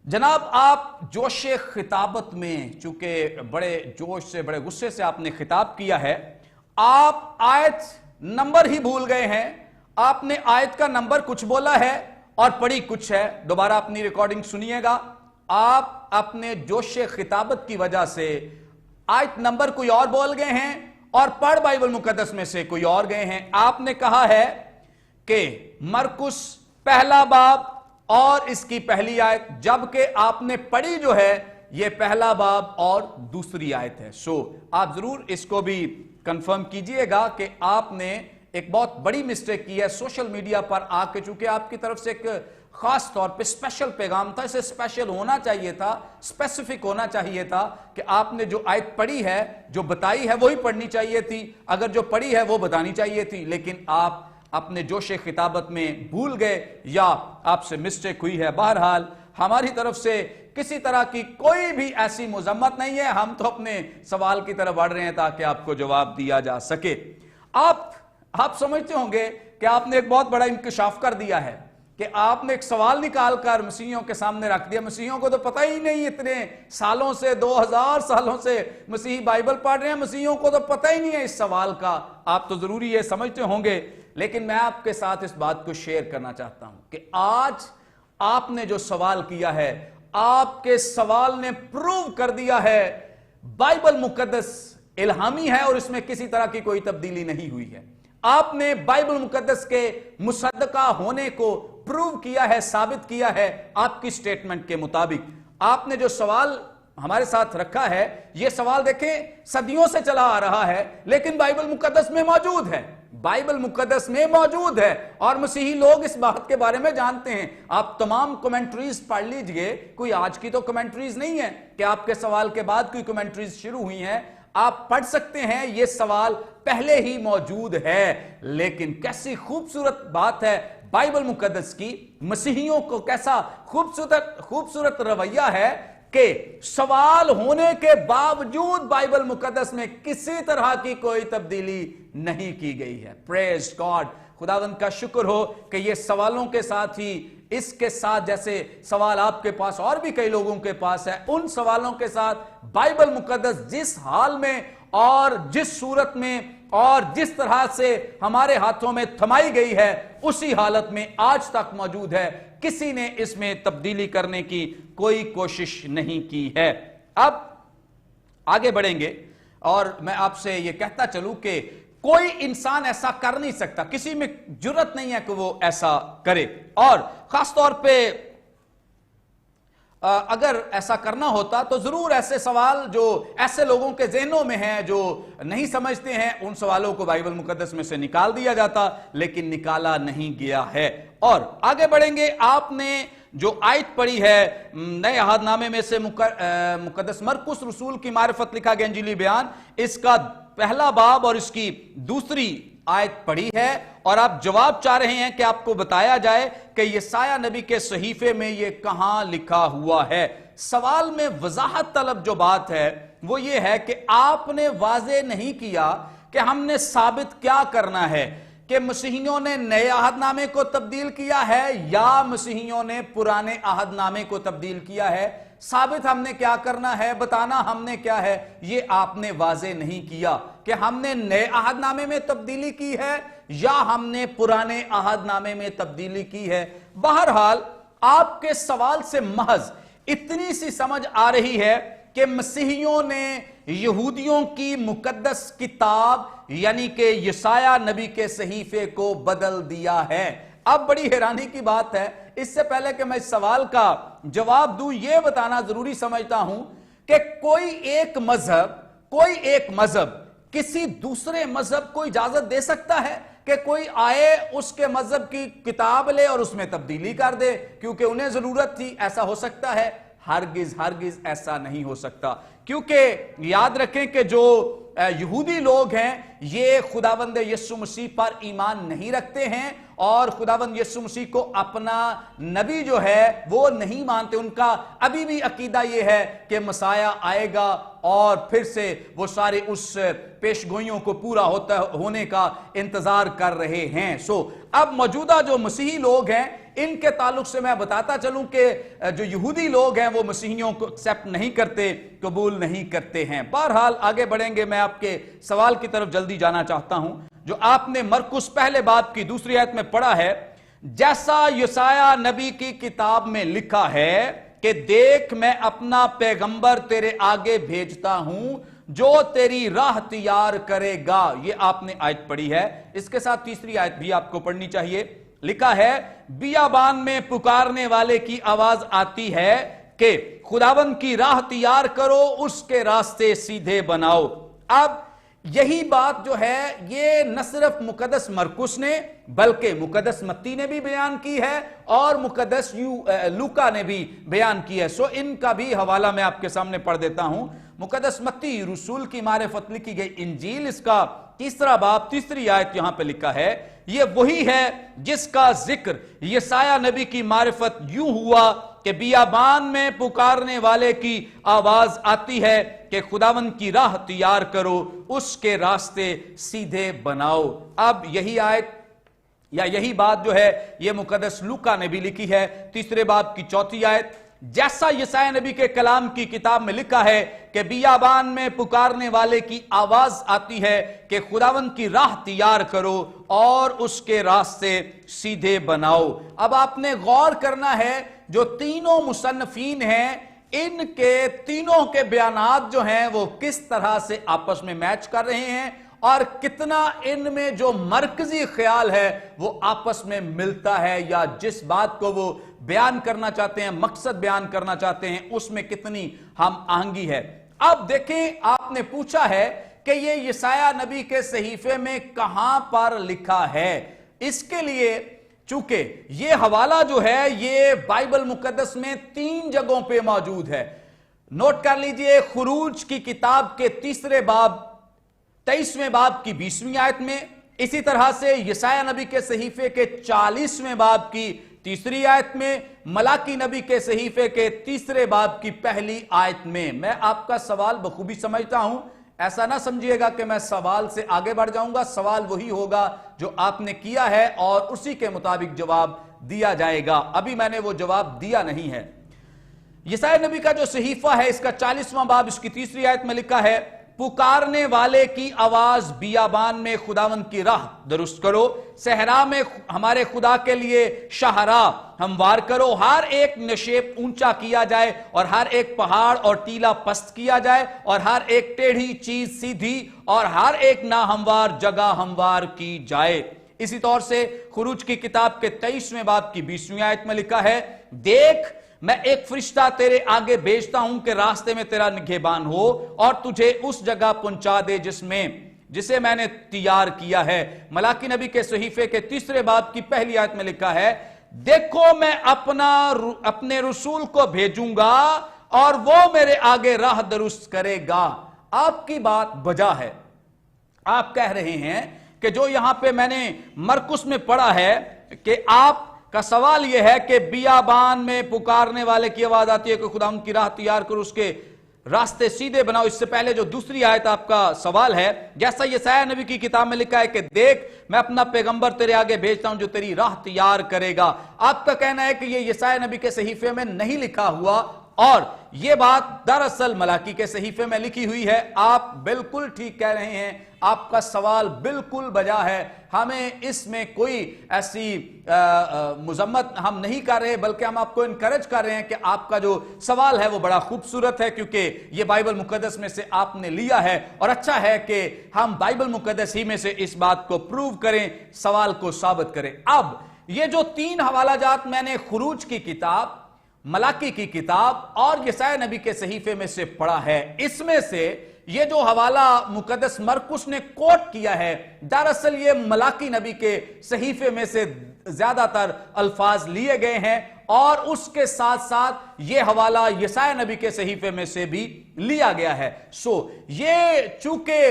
जनाब, आप जोश खिताबत में, चूंकि बड़े जोश से, बड़े गुस्से से आपने खिताब किया है, आप आयत नंबर ही भूल गए हैं। आपने आयत का नंबर कुछ बोला है और पढ़ी कुछ है। दोबारा अपनी रिकॉर्डिंग सुनिएगा। आप अपने जोश खिताबत की वजह से आयत नंबर कोई और बोल गए हैं और पढ़ बाइबल मुकद्दस में से कोई और गए हैं। आपने कहा है कि मरकुस पहला बाब और इसकी पहली आयत, जबकि आपने पढ़ी जो है ये पहला बाब और दूसरी आयत है। सो आप जरूर इसको भी कंफर्म कीजिएगा कि आपने एक बहुत बड़ी मिस्टेक की है सोशल मीडिया पर आके। चूंकि आपकी तरफ से एक खास तौर पे स्पेशल पैगाम था, इसे स्पेशल होना चाहिए था, स्पेसिफिक होना चाहिए था कि आपने जो आयत पढ़ी है, जो बताई है, वही पढ़नी चाहिए थी। अगर जो पढ़ी है वो बतानी चाहिए थी, लेकिन आप अपने जोश खिताबत में भूल गए या आपसे मिस्टेक हुई है। बहरहाल हमारी तरफ से किसी तरह की कोई भी ऐसी मुजम्मत नहीं है, हम तो अपने सवाल की तरफ बढ़ रहे हैं ताकि आपको जवाब दिया जा सके। आप समझते होंगे कि आपने एक बहुत बड़ा इंकशाफ कर दिया है कि आपने एक सवाल निकाल कर मसीहियों के सामने रख दिया। मसीहियों को तो पता ही नहीं, इतने सालों से, 2000 सालों से मसीही बाइबल पढ़ रहे हैं, मसीहियों को तो पता ही नहीं है इस सवाल का। आप तो जरूरी ये समझते होंगे, लेकिन मैं आपके साथ इस बात को शेयर करना चाहता हूं कि आज आपने जो सवाल किया है, आपके सवाल ने प्रूव कर दिया है बाइबल मुकद्दस इल्हामी है और इसमें किसी तरह की कोई तब्दीली नहीं हुई है। आपने बाइबल मुकद्दस के मुसद्दका होने को प्रूव किया है, साबित किया है आपकी स्टेटमेंट के मुताबिक। आपने जो सवाल हमारे साथ रखा है, यह सवाल देखें सदियों से चला आ रहा है, लेकिन बाइबल मुकद्दस में मौजूद है, बाइबल मुकद्दस में मौजूद है और मसीही लोग इस बात के बारे में जानते हैं। आप तमाम कमेंट्रीज पढ़ लीजिए, कोई आज की तो कमेंट्रीज नहीं है कि आपके सवाल के बाद कोई कमेंट्रीज शुरू हुई हैं। आप पढ़ सकते हैं, यह सवाल पहले ही मौजूद है। लेकिन कैसी खूबसूरत बात है बाइबल मुकद्दस की, मसीहियों को कैसा खूबसूरत रवैया है कि सवाल होने के बावजूद बाइबल मुकद्दस में किसी तरह की कोई तब्दीली नहीं की गई है। प्रेज गॉड, खुदावंद का शुक्र हो कि ये सवालों के साथ ही اس کے ساتھ جیسے سوال آپ کے پاس اور بھی کئی لوگوں کے پاس ہے، ان سوالوں کے ساتھ بائبل مقدس جس حال میں اور جس صورت میں اور جس طرح سے ہمارے ہاتھوں میں تھمائی گئی ہے اسی حالت میں آج تک موجود ہے، کسی نے اس میں تبدیلی کرنے کی کوئی کوشش نہیں کی ہے۔ اب آگے بڑھیں گے اور میں آپ سے یہ کہتا چلوں کہ کوئی انسان ایسا کر نہیں سکتا، کسی میں جرت نہیں ہے کہ وہ ایسا کرے، اور خاص طور پہ اگر ایسا کرنا ہوتا تو ضرور ایسے سوال جو ایسے لوگوں کے ذہنوں میں ہیں جو نہیں سمجھتے ہیں، ان سوالوں کو بائبل مقدس میں سے نکال دیا جاتا، لیکن نکالا نہیں گیا ہے۔ اور آگے بڑھیں گے، آپ نے جو آیت پڑھی ہے نئے عہد نامے میں سے مقدس مرکس رسول کی معرفت لکھا گیا انجیلی بیان، اس کا پہلا باب اور اس کی دوسری آیت پڑھی ہے، اور آپ جواب چاہ رہے ہیں کہ آپ کو بتایا جائے کہ یسایہ نبی کے صحیفے میں یہ کہاں لکھا ہوا ہے۔ سوال میں وضاحت طلب جو بات ہے وہ یہ ہے کہ آپ نے واضح نہیں کیا کہ ہم نے ثابت کیا کرنا ہے، کہ مسیحیوں نے نئے عہد نامے کو تبدیل کیا ہے یا مسیحیوں نے پرانے عہد نامے کو تبدیل کیا ہے۔ ثابت ہم نے کیا کرنا ہے، بتانا ہم نے کیا ہے، یہ آپ نے واضح نہیں کیا کہ ہم نے نئے عہد نامے میں تبدیلی کی ہے یا ہم نے پرانے عہد نامے میں تبدیلی کی ہے۔ بہرحال آپ کے سوال سے محض اتنی سی سمجھ آ رہی ہے کہ مسیحیوں نے یہودیوں کی مقدس کتاب یعنی کہ یسایہ نبی کے صحیفے کو بدل دیا ہے۔ اب بڑی حیرانی کی بات ہے، اس سے پہلے کہ میں اس سوال کا جواب دوں یہ بتانا ضروری سمجھتا ہوں کہ کوئی ایک مذہب کسی دوسرے مذہب کو اجازت دے سکتا ہے کہ کوئی آئے اس کے مذہب کی کتاب لے اور اس میں تبدیلی کر دے کیونکہ انہیں ضرورت تھی؟ ایسا ہو سکتا ہے؟ ہرگز ایسا نہیں ہو سکتا، کیونکہ یاد رکھیں کہ جو یہودی لوگ ہیں یہ خداوند یسوع مسیح پر ایمان نہیں رکھتے ہیں اور خداوند یسوع مسیح کو اپنا نبی جو ہے وہ نہیں مانتے۔ ان کا ابھی بھی عقیدہ یہ ہے کہ مسیح آئے گا اور پھر سے وہ سارے اس پیش گوئیوں کو پورا ہونے کا انتظار کر رہے ہیں۔ اب موجودہ جو مسیحی لوگ ہیں ان کے تعلق سے میں بتاتا چلوں کہ جو یہودی لوگ ہیں وہ مسیحیوں کو ایکسپٹ نہیں کرتے، قبول نہیں کرتے ہیں۔ بہرحال آگے بڑھیں گے، میں آپ کے سوال کی طرف جلدی جانا چاہتا ہوں جو آپ نے مرکس پہلے باب کی دوسری آیت میں پڑھا ہے، جیسا یسایہ نبی کی کتاب میں لکھا ہے کہ دیکھ میں اپنا پیغمبر تیرے آگے بھیجتا ہوں جو تیری راہ تیار کرے گا۔ یہ آپ نے آیت پڑھی ہے، اس کے ساتھ تیسری آیت بھی آپ کو پڑھنی چاہیے۔ لکھا ہے بیابان میں پکارنے والے کی آواز آتی ہے کہ خداوند کی راہ تیار کرو، اس کے راستے سیدھے بناؤ۔ اب یہی بات جو ہے یہ نہ صرف مقدس مرکس نے بلکہ مقدس متی نے بھی بیان کی ہے اور مقدس لوکا نے بھی بیان کی ہے۔ ان کا بھی حوالہ میں آپ کے سامنے پڑھ دیتا ہوں۔ مقدس متی رسول کی معرفت لکھی گئی انجیل، اس کا تیسرا باب تیسری آیت یہاں پہ لکھا ہے، یہ وہی ہے جس کا ذکر یسایہ نبی کی معرفت یوں ہوا کہ بیابان میں پکارنے والے کی آواز آتی ہے کہ خداوند کی راہ تیار کرو، اس کے راستے سیدھے بناؤ۔ اب یہی آیت یا یہی بات جو ہے یہ مقدس لوکا نے بھی لکھی ہے، تیسرے باب کی چوتھی آیت، جیسا یسایہ نبی کے کلام کی کتاب میں لکھا ہے کہ بیابان میں پکارنے والے کی آواز آتی ہے کہ خداوند کی راہ تیار کرو اور اس کے راستے سیدھے بناؤ۔ اب آپ نے غور کرنا ہے جو تینوں مصنفین ہیں ان کے تینوں کے بیانات جو ہیں وہ کس طرح سے آپس میں میچ کر رہے ہیں اور کتنا ان میں جو مرکزی خیال ہے وہ آپس میں ملتا ہے، یا جس بات کو وہ بیان کرنا چاہتے ہیں، مقصد بیان کرنا چاہتے ہیں، اس میں کتنی ہم آہنگی ہے۔ اب دیکھیں، آپ نے پوچھا ہے کہ یہ یسایہ نبی کے صحیفے میں کہاں پر لکھا ہے۔ اس کے لیے چونکہ یہ حوالہ جو ہے یہ بائبل مقدس میں 3 جگہوں پہ موجود ہے۔ نوٹ کر لیجئے، خروج کی کتاب کے 3 باب 23ویں باب کی 20ویں آیت میں، اسی طرح سے یسایہ نبی کے صحیفے کے 40ویں باب کی 3 آیت میں، ملاکی نبی کے صحیفے کے 3 باب کی 1 آیت میں۔ میں آپ کا سوال بخوبی سمجھتا ہوں، ऐसा ना समझिएगा कि मैं सवाल से आगे बढ़ जाऊंगा, सवाल वही होगा जो आपने किया है और उसी के मुताबिक जवाब दिया जाएगा। अभी मैंने वो जवाब दिया नहीं है। यशायाह नबी का जो सहीफा है, इसका 40वां बाब, इसकी 3री आयत में लिखा है, पुकारने वाले की आवाज बियाबान में खुदावंद की राह दुरुस्त करो, सहरा में हमारे खुदा के लिए शाहरा हमवार करो, हर एक नशेब ऊंचा किया जाए और हर एक पहाड़ और टीला पस्त किया जाए और हर एक टेढ़ी चीज सीधी और हर एक नाहमवार जगह हमवार की जाए। इसी तौर से खुरूज की किताब के 23वें बाब की 20वीं आयत में लिखा है, देख मैं एक फरिश्ता तेरे आगे भेजता हूं कि रास्ते में तेरा निगहबान हो और तुझे उस जगह पहुंचा दे जिसे मैंने तैयार किया है। मलाकी नबी के सहीफे के 3रे बाब की 1ली आयत में लिखा है, देखो मैं अपने रसूल को भेजूंगा और वो मेरे आगे राह दुरुस्त करेगा। आपकी बात बजा है। आप कह रहे हैं कि जो यहां पे मैंने मरकुस में पढ़ा है कि आप का सवाल यह है कि बियाबान में पुकारने वाले की आवाज आती है कि खुदा उनकी राह तैयार करो, उसके रास्ते सीधे बनाओ। इससे पहले जो दूसरी आयत आपका सवाल है, जैसा यशायाह नबी की किताब में लिखा है कि देख मैं अपना पैगंबर तेरे आगे भेजता हूं जो तेरी राह तैयार करेगा। आपका कहना है कि यह यशायाह नबी के सहीफे में नहीं लिखा हुआ और यह बात दरअसल मलाकी के सहीफे में लिखी हुई है। आप बिल्कुल ठीक कह रहे हैं, आपका सवाल बिल्कुल बजा है। हमें इसमें कोई ऐसी मुजम्मत हम नहीं कर रहे, बल्कि हम आपको इनकरेज कर रहे हैं कि आपका जो सवाल है वो बड़ा खूबसूरत है, क्योंकि ये बाइबल मुकद्दस में से आपने लिया है और अच्छा है कि हम बाइबल मुकद्दस ही में से इस बात को प्रूव करें, सवाल को साबित करें। अब ये जो 3 हवालाजात मैंने खुरूज की किताब, मलाकी की किताब और यशायाह नबी के सहीफे में से पढ़ा है, इसमें से ये जो हवाला मुकद्दस मरकुस ने कोट किया है, दरअसल ये मलाकी नबी के सहीफे में से ज्यादातर अल्फाज लिए गए हैं और उसके साथ साथ ये हवाला यशायाह नबी के सहीफे में से भी लिया गया है। ये चूंकि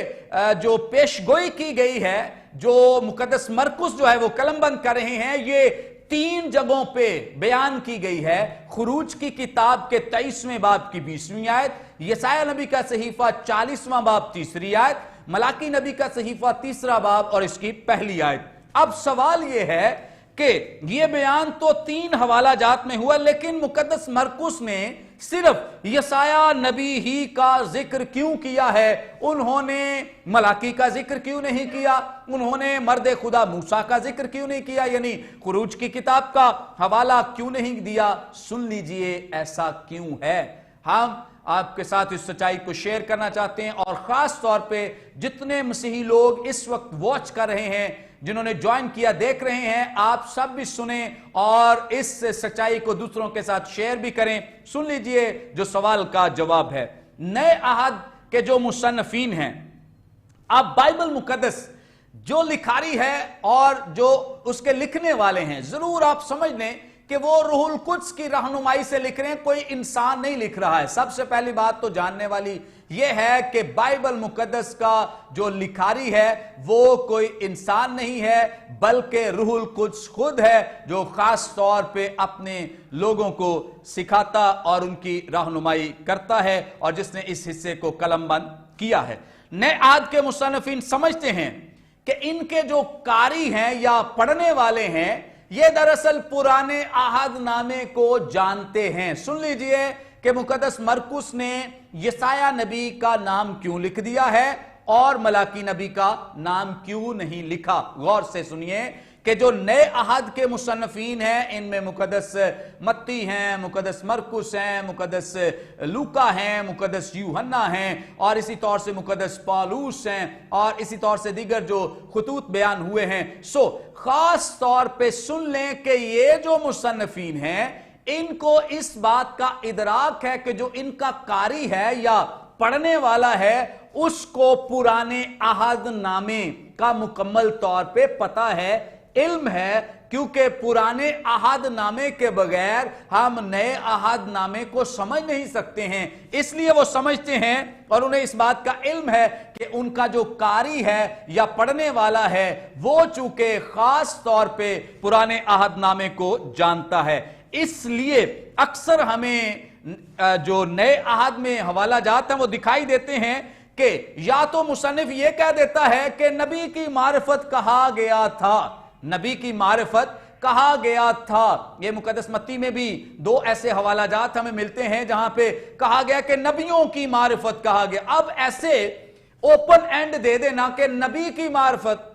जो पेशगोई की गई है, जो मुकद्दस मरकुस जो है वो कलमबंद कर रहे हैं, ये 3 जगहों पे बयान की गई है। खुरूज की किताब के 23वें बाब की 20वीं आयत, यशायाह नबी का सहीफा 40वां बाब 3री आयत, मलाकी नबी का सहीफा 3रा बाब और इसकी 1ली आयत। अब सवाल यह है कि यह बयान तो 3 हवालाजात में हुआ, लेकिन मुकद्दस मरकुस ने सिर्फ यशायाह नबी ही का जिक्र क्यों किया है? उन्होंने मलाकी का जिक्र क्यों नहीं किया? उन्होंने मर्द खुदा मूसा का जिक्र क्यों नहीं किया? यानी खुरूज की किताब का हवाला क्यों नहीं दिया? सुन लीजिए ऐसा क्यों है। हम आपके साथ इस सच्चाई को शेयर करना चाहते हैं और खास तौर पे जितने मसीही लोग इस वक्त वॉच कर रहे हैं, जिन्होंने ज्वाइन किया, देख रहे हैं, आप सब भी सुने और इस सच्चाई को दूसरों के साथ शेयर भी करें। सुन लीजिए जो सवाल का जवाब है। नए अहद के जो मुसन्नफीन हैं, अब बाइबल मुकद्दस जो लिखारी है और जो उसके लिखने वाले हैं, जरूर आप समझ लें कि वो रूहुल कुद्स की रहनुमाई से लिख रहे हैं, कोई इंसान नहीं लिख रहा है। सबसे पहली बात तो जानने वाली यह है कि बाइबल मुकद्दस का जो लिखारी है वो कोई इंसान नहीं है, बल्कि रूहुल कुद्स खुद है, जो खास तौर पे अपने लोगों को सिखाता और उनकी रहनुमाई करता है और जिसने इस हिस्से को कलमबंद किया है। नए अहद के मुसन्निफीन समझते हैं कि इनके जो कारी हैं या पढ़ने वाले हैं, ये दरअसल पुराने अहद नामे को जानते हैं। सुन लीजिए कि मुकद्दस मरकुस ने यशायाह नबी का नाम क्यों लिख दिया है और मलाकी नबी का नाम क्यों नहीं लिखा। गौर से सुनिए कि जो नए अहद के मुसन्निफीन हैं, इनमें मुकद्दस मत्ती हैं, मुकद्दस मरकुस हैं, मुकद्दस लूका हैं, मुकद्दस यूहन्ना हैं और इसी तौर से मुकद्दस पौलुस हैं और इसी तौर से दीगर जो खुतूत बयान हुए हैं। खास तौर पे सुन लें कि ये जो मुसन्निफीन हैं, इनको इस बात का इदराक है कि जो इनका कारी है या पढ़ने वाला है, उसको पुराने अहद नामे का मुकम्मल तौर पे पता है, इल्म है, क्योंकि पुराने अहद नामे के बगैर हम नए अहद नामे को समझ नहीं सकते हैं। इसलिए वो समझते हैं और उन्हें इस बात का इल्म है कि उनका जो कारी है या पढ़ने वाला है, वो चूंकि खास तौर पे पुराने अहद नामे को जानता है। इसलिए अक्सर हमें जो नए अहद में हवाला जात हैं वो दिखाई देते हैं कि या तो मुसन्निफ ये कह देता है कि नबी की मारिफत कहा गया था, नबी की मारिफत कहा गया था। ये मुकद्दस मत्ती में भी दो ऐसे हवाला जात हमें मिलते हैं जहां पे कहा गया कि नबियों की मारिफत कहा गया। अब ऐसे ओपन एंड दे देना कि नबी की मारिफत,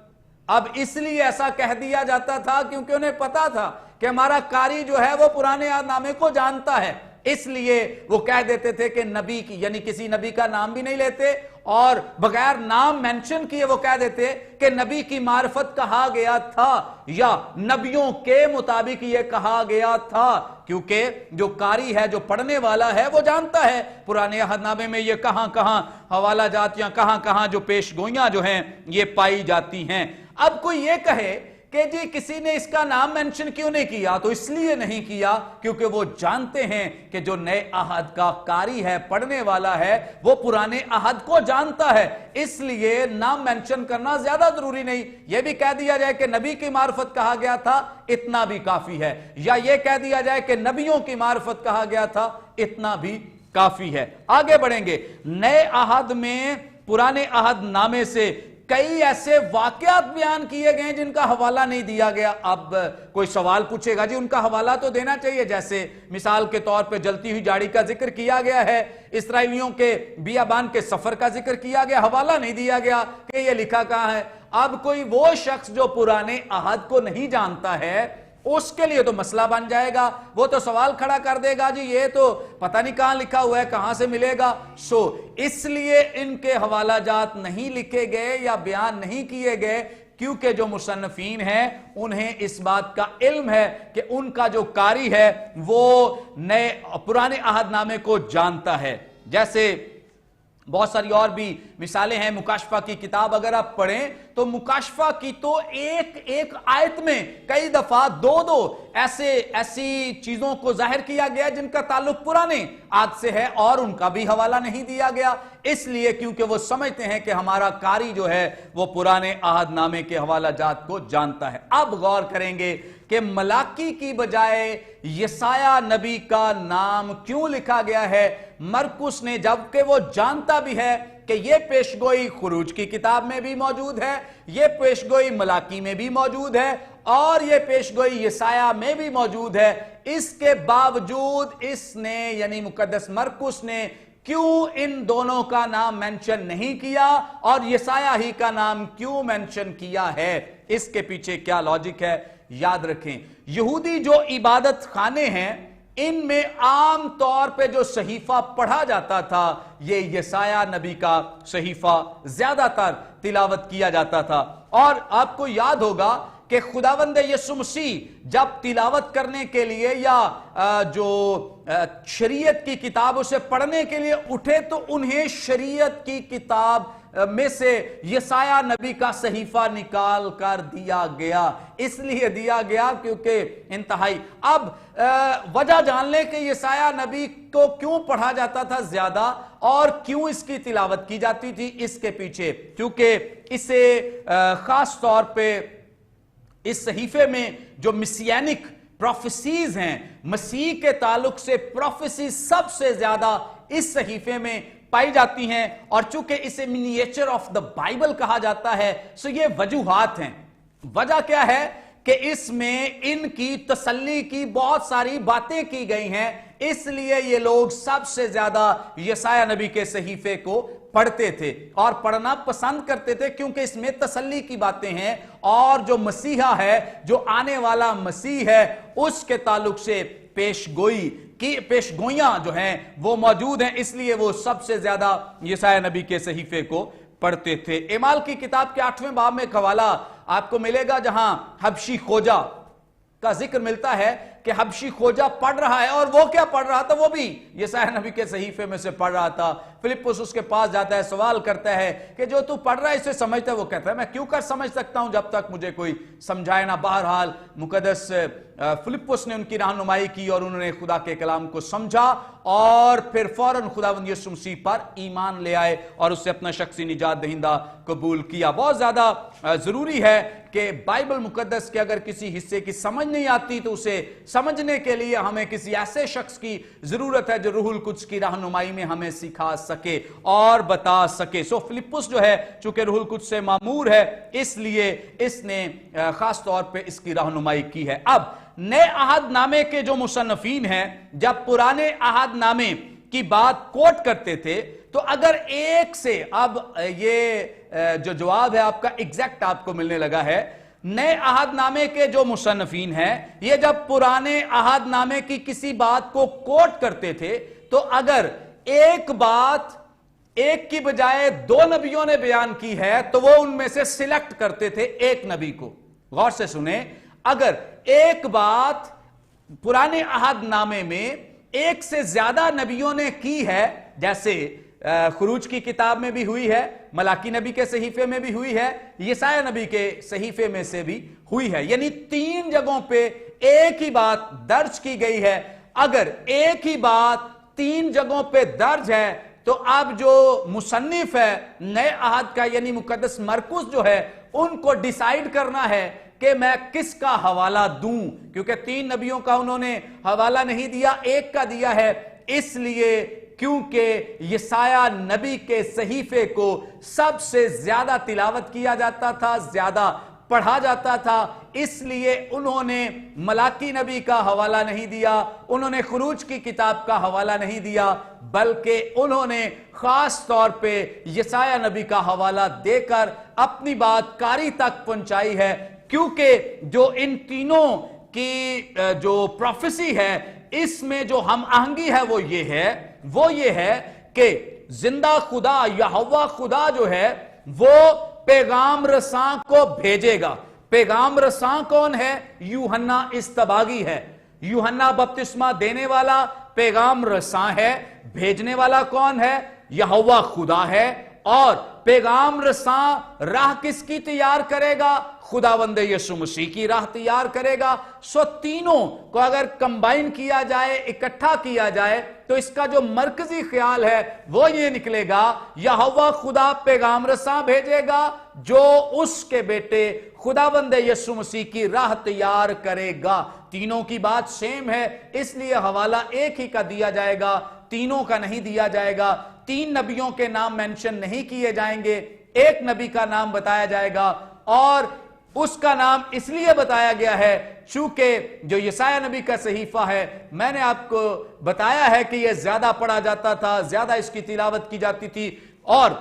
अब इसलिए ऐसा कह दिया जाता था क्योंकि उन्हें पता था कि हमारा कारी जो है वो पुराने यादनामे को जानता है, इसलिए वो कह देते थे कि नबी की, यानी किसी नबी का नाम भी नहीं लेते और बगैर नाम मेंशन किए वो कह देते कि नबी की मारिफत कहा गया था या नबियों के मुताबिक ये कहा गया था, क्योंकि जो कारी है, जो पढ़ने वाला है, वो जानता है पुराने अहदनामे में ये कहां कहां हवाला जात या कहां कहां जो पेशगोइयां जो हैं ये पाई जाती हैं। अब कोई ये कहे कि जी किसी ने इसका नाम मेंशन क्यों नहीं किया, तो इसलिए नहीं किया क्योंकि वो जानते हैं कि जो नए अहद का कारी है, पढ़ने वाला है, वो पुराने अहद को जानता है, इसलिए नाम मेंशन करना ज्यादा जरूरी नहीं। यह भी कह दिया जाए कि नबी की मार्फत कहा गया था, इतना भी काफी है, या यह कह दिया जाए कि नबियों की मार्फत कहा गया था, इतना भी काफी है। आगे बढ़ेंगे। नए अहद में पुराने अहद नामे से कई ऐसे वाकयात बयान किए गए जिनका हवाला नहीं दिया गया। अब कोई सवाल पूछेगा जी उनका हवाला तो देना चाहिए, जैसे मिसाल के तौर पे जलती हुई झाड़ी का जिक्र किया गया है, इसराइलियों के बियाबान के सफर का जिक्र किया गया, हवाला नहीं दिया गया कि ये लिखा कहां है। अब कोई वो शख्स जो पुराने अहद को नहीं जानता है उसके लिए तो मसला बन जाएगा, वो तो सवाल खड़ा कर देगा जी ये तो पता नहीं कहां लिखा हुआ है, कहां से मिलेगा। इसलिए इनके हवाला जात नहीं लिखे गए या बयान नहीं किए गए क्योंकि जो मुसन्निफीन हैं उन्हें इस बात का इल्म है कि उनका जो कारी है वो नए पुराने अहदनामे को जानता है। जैसे बहुत सारी और भी मिसालें हैं। मुकाशफा की किताब अगर आप पढ़ें तो मुकाशफा की तो एक एक आयत में कई दफा दो ऐसी चीजों को जाहिर किया गया जिनका ताल्लुक पुराने आद से है और उनका भी हवाला नहीं दिया गया, इसलिए क्योंकि वो समझते हैं कि हमारा कारी जो है वो पुराने अहदनामे के हवाला जात को जानता है। अब गौर करेंगे कि मलाकी की बजाय यसाया नबी का नाम क्यों लिखा गया है मरकुस ने, जबकि वो जानता भी है कि ये पेशगोई खुरूज की किताब में भी मौजूद है, ये पेशगोई मलाकी में भी मौजूद है और ये पेशगोई यसाया में भी मौजूद है। इसके बावजूद इसने यानी मुकद्दस मरकुस ने क्यों इन दोनों का नाम मेंशन नहीं किया और यसाया ही का नाम क्यों मेंशन किया है, इसके पीछे क्या लॉजिक है याद रखें। यहूदी जो इबादत खाने हैं इनमें आम तौर पे जो सहीफा पढ़ा जाता था ये यसाया नबी का सहीफा ज्यादातर तिलावत किया जाता था। और आपको याद होगा कि खुदावंद यीशु मसीह जब तिलावत करने के लिए या जो शरीयत की किताब उसे पढ़ने के लिए उठे तो उन्हें शरीयत की किताब में से यसाया नबी का सहीफा निकाल कर दिया गया, इसलिए दिया गया क्योंकि इंतहाई। अब वजह जान ले कि यसाया नबी को क्यों पढ़ा जाता था ज्यादा और क्यों इसकी तिलावत की जाती थी, इसके पीछे क्योंकि इसे खास तौर पे इस सहीफे में जो मिसियानिक प्रोफेसीज हैं, मसीह के ताल्लुक से प्रोफेसी सबसे ज्यादा इस सहीफे में पाई जाती हैं और चूंकि इसे मिनिएचर ऑफ द बाइबल कहा जाता है सो ये वजूहात हैं। वजह क्या है कि इसमें इनकी तसल्ली की बहुत सारी बातें की गई हैं, इसलिए ये लोग सबसे ज्यादा यसाया नबी के सहीफे को पढ़ते थे और पढ़ना पसंद करते थे क्योंकि इसमें तसल्ली की बातें हैं और जो मसीहा है, जो आने वाला मसीह है, उसके ताल्लुक से पेशगोइयां जो हैं वो मौजूद हैं, इसलिए वो सबसे ज्यादा यसाया नबी के सहीफे को पढ़ते थे। एमाल की किताब के 8वें बाब में एक हवाला आपको मिलेगा जहां हबशी खोजा का जिक्र मिलता है कि हबशी खोजा पढ़ रहा है और वो क्या पढ़ रहा था, वो भी यसाया नबी के सहीफे में से पढ़ रहा था। फिलिप्पुस उसके पास जाता है, सवाल करता है कि जो तू पढ़ रहा है इसे समझता है? वो कहता है मैं क्यों कर समझ सकता हूं जब तक मुझे कोई समझाए ना। बहरहाल मुकद्दस फिलिप्पुस ने उनकी रहनुमाई की और उन्होंने खुदा के कलाम को समझा और फिर फौरन खुदावंद यीशु मसीह पर ईमान ले आए और उससे अपना शख्सी निजात दहिंदा कबूल किया। बहुत ज्यादा जरूरी है कि बाइबल मुकद्दस के अगर किसी हिस्से की समझ नहीं आती तो उसे समझने के लिए हमें किसी ऐसे शख्स की जरूरत है जो रूहुल कुद्स की रहनुमाई में हमें सिखा सके और बता सके। सो फिलिप्पुस जो है चूंकि रूहुल कुद्स से मामूर है, इसलिए इसने खास तौर पे इसकी रहनुमाई की है। अब नए अहद नामे के जो मुसन्नफीन हैं, जब पुराने अहद नामे की बात कोट करते थे, तो अगर एक से, अब ये जो जवाब है आपका एग्जैक्ट आपको मिलने लगा है, नए अहद नामे के जो मुसन्नफीन हैं, ये जब पुराने अहद नामे की किसी बात को कोट करते थे, तो अगर एक बात एक की बजाय दो नबियों ने बयान की है, तो वो उनमें से सिलेक्ट करते थे एक नबी को। गौर से सुने, अगर एक बात पुराने अहद नामे में एक से ज्यादा नबियों ने की है, जैसे खुरूज की किताब में भी हुई है, मलाकी नबी के सहीफे में भी हुई है, यसाया नबी के सहीफे में से भी हुई है, यानी 3 जगहों पे एक ही बात दर्ज की गई है। अगर एक ही बात 3 जगहों पे दर्ज है, तो अब जो मुसन्निफ है नए अहद का, यानी मुकद्दस मरकुस जो है, उनको डिसाइड करना है कि मैं किसका हवाला दूं, क्योंकि 3 नबियों का उन्होंने हवाला नहीं दिया, एक का दिया है। इसलिए क्योंकि यसाया नबी के सहीफे को सबसे ज्यादा तिलावत किया जाता था, ज्यादा पढ़ा जाता था, इसलिए उन्होंने मलाकी नबी का हवाला नहीं दिया, उन्होंने खुरूज की किताब का हवाला नहीं दिया, बल्कि उन्होंने खास तौर पे यसाया नबी का हवाला देकर अपनी बात कारी तक पहुंचाई है। क्योंकि जो इन तीनों की जो प्रोफेसी है, इसमें जो हम आहंगी है वो ये है कि जिंदा खुदा यहोवा खुदा जो है वो पैगाम रसां को भेजेगा। पैगाम रसां कौन है? यूहन्ना इस्तबागी है। यूहन्ना बपतिस्मा देने वाला पैगाम रसां है। भेजने वाला कौन है? यहोवा खुदा है। और पैगाम रसां राह किसकी तैयार करेगा? खुदावंद यीशु मसीह की राह तैयार करेगा। सो तीनों को अगर कंबाइन किया जाए, इकट्ठा किया जाए, तो इसका जो मरकजी ख्याल है वो ये निकलेगा, यहोवा खुदा पैगाम रसां भेजेगा जो उसके बेटे खुदावंद यीशु मसीह की राह तैयार करेगा। तीनों की बात सेम है, इसलिए हवाला एक ही का दिया जाएगा, तीनों का नहीं दिया जाएगा। 3 नबियों के नाम मेंशन नहीं किए जाएंगे, एक नबी का नाम बताया जाएगा, और उसका नाम इसलिए बताया गया है चूंकि जो यसाया नबी का सहीफा है, मैंने आपको बताया है कि यह ज्यादा पढ़ा जाता था, ज्यादा इसकी तिलावत की जाती थी। और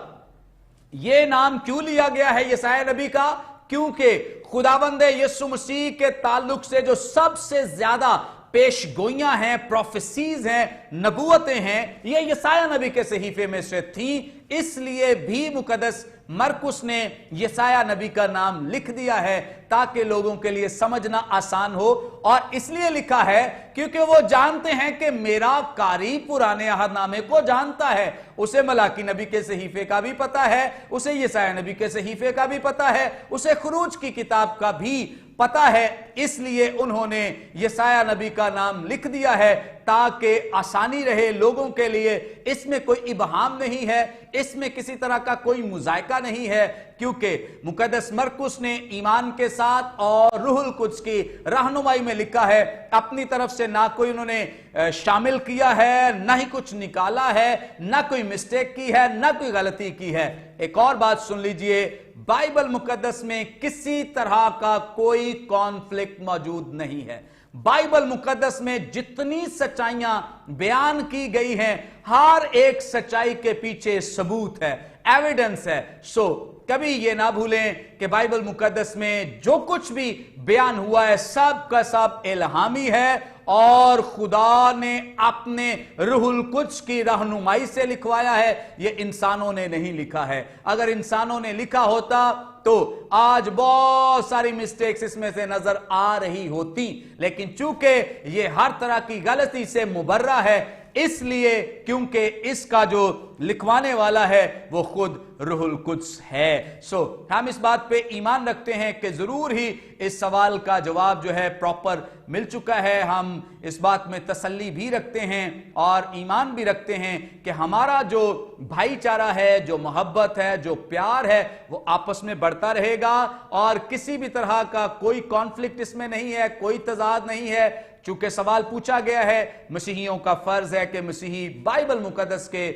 यह नाम क्यों लिया गया है यसाया नबी का? क्योंकि खुदावंद यीशु मसीह के ताल्लुक से जो सबसे ज्यादा पेशगोइयां हैं, प्रोफेसीज हैं, नबूवतें हैं, ये यसाया नबी के सहीफे में से थी। इसलिए भी मुकद्दस मरकुस ने यसाया नबी का नाम लिख दिया है ताकि लोगों के लिए समझना आसान हो। और इसलिए लिखा है क्योंकि वो जानते हैं कि मेरा कारी पुराने अहदनामे को जानता है, उसे मलाकी नबी के सहीफे का भी पता है, उसे यसाया नबी के सहीफे का भी पता है, उसे खुरूज की किताब का भी पता है। इसलिए उन्होंने यसाया नबी का नाम लिख दिया है ताकि आसानी रहे लोगों के लिए। इसमें कोई इबहाम नहीं है, इसमें किसी तरह का कोई मुजायका नहीं है, क्योंकि मुकद्दस मरकुस ने ईमान के साथ और रूहुल कुद्स की रहनुमाई में लिखा है। अपनी तरफ से ना कोई उन्होंने शामिल किया है, ना ही कुछ निकाला है, ना कोई मिस्टेक की है, ना कोई गलती की है। एक और बात सुन लीजिए, बाइबल मुकद्दस में किसी तरह का कोई कॉन्फ्लिक्ट मौजूद नहीं है। बाइबल मुकद्दस में जितनी सच्चाइयां बयान की गई हैं, हर एक सच्चाई के पीछे सबूत है, एविडेंस है। सो कभी ये ना भूलें कि बाइबल मुकद्दस में जो कुछ भी बयान हुआ है सब का सब इल्हामी है और खुदा ने अपने रूहुल कुद्स की रहनुमाई से लिखवाया है, ये इंसानों ने नहीं लिखा है। अगर इंसानों ने लिखा होता तो आज बहुत सारी मिस्टेक्स इसमें से नजर आ रही होती, लेकिन चूंकि ये हर तरह की गलती से मुबर्रा है, इसलिए क्योंकि इसका जो लिखवाने वाला है वो खुद रूहुल कुद्स है। सो हम इस बात पे ईमान रखते हैं कि जरूर ही इस सवाल का जवाब जो है प्रॉपर मिल चुका है। हम इस बात में तसल्ली भी रखते हैं और ईमान भी रखते हैं कि हमारा जो भाईचारा है, जो मोहब्बत है, जो प्यार है, वो आपस में बढ़ता रहेगा और किसी भी तरह का कोई कॉन्फ्लिक्ट इसमें नहीं है, कोई तजाद नहीं है। چونکہ سوال پوچھا گیا ہے، مسیحیوں کا فرض ہے کہ مسیحی بائبل مقدس کے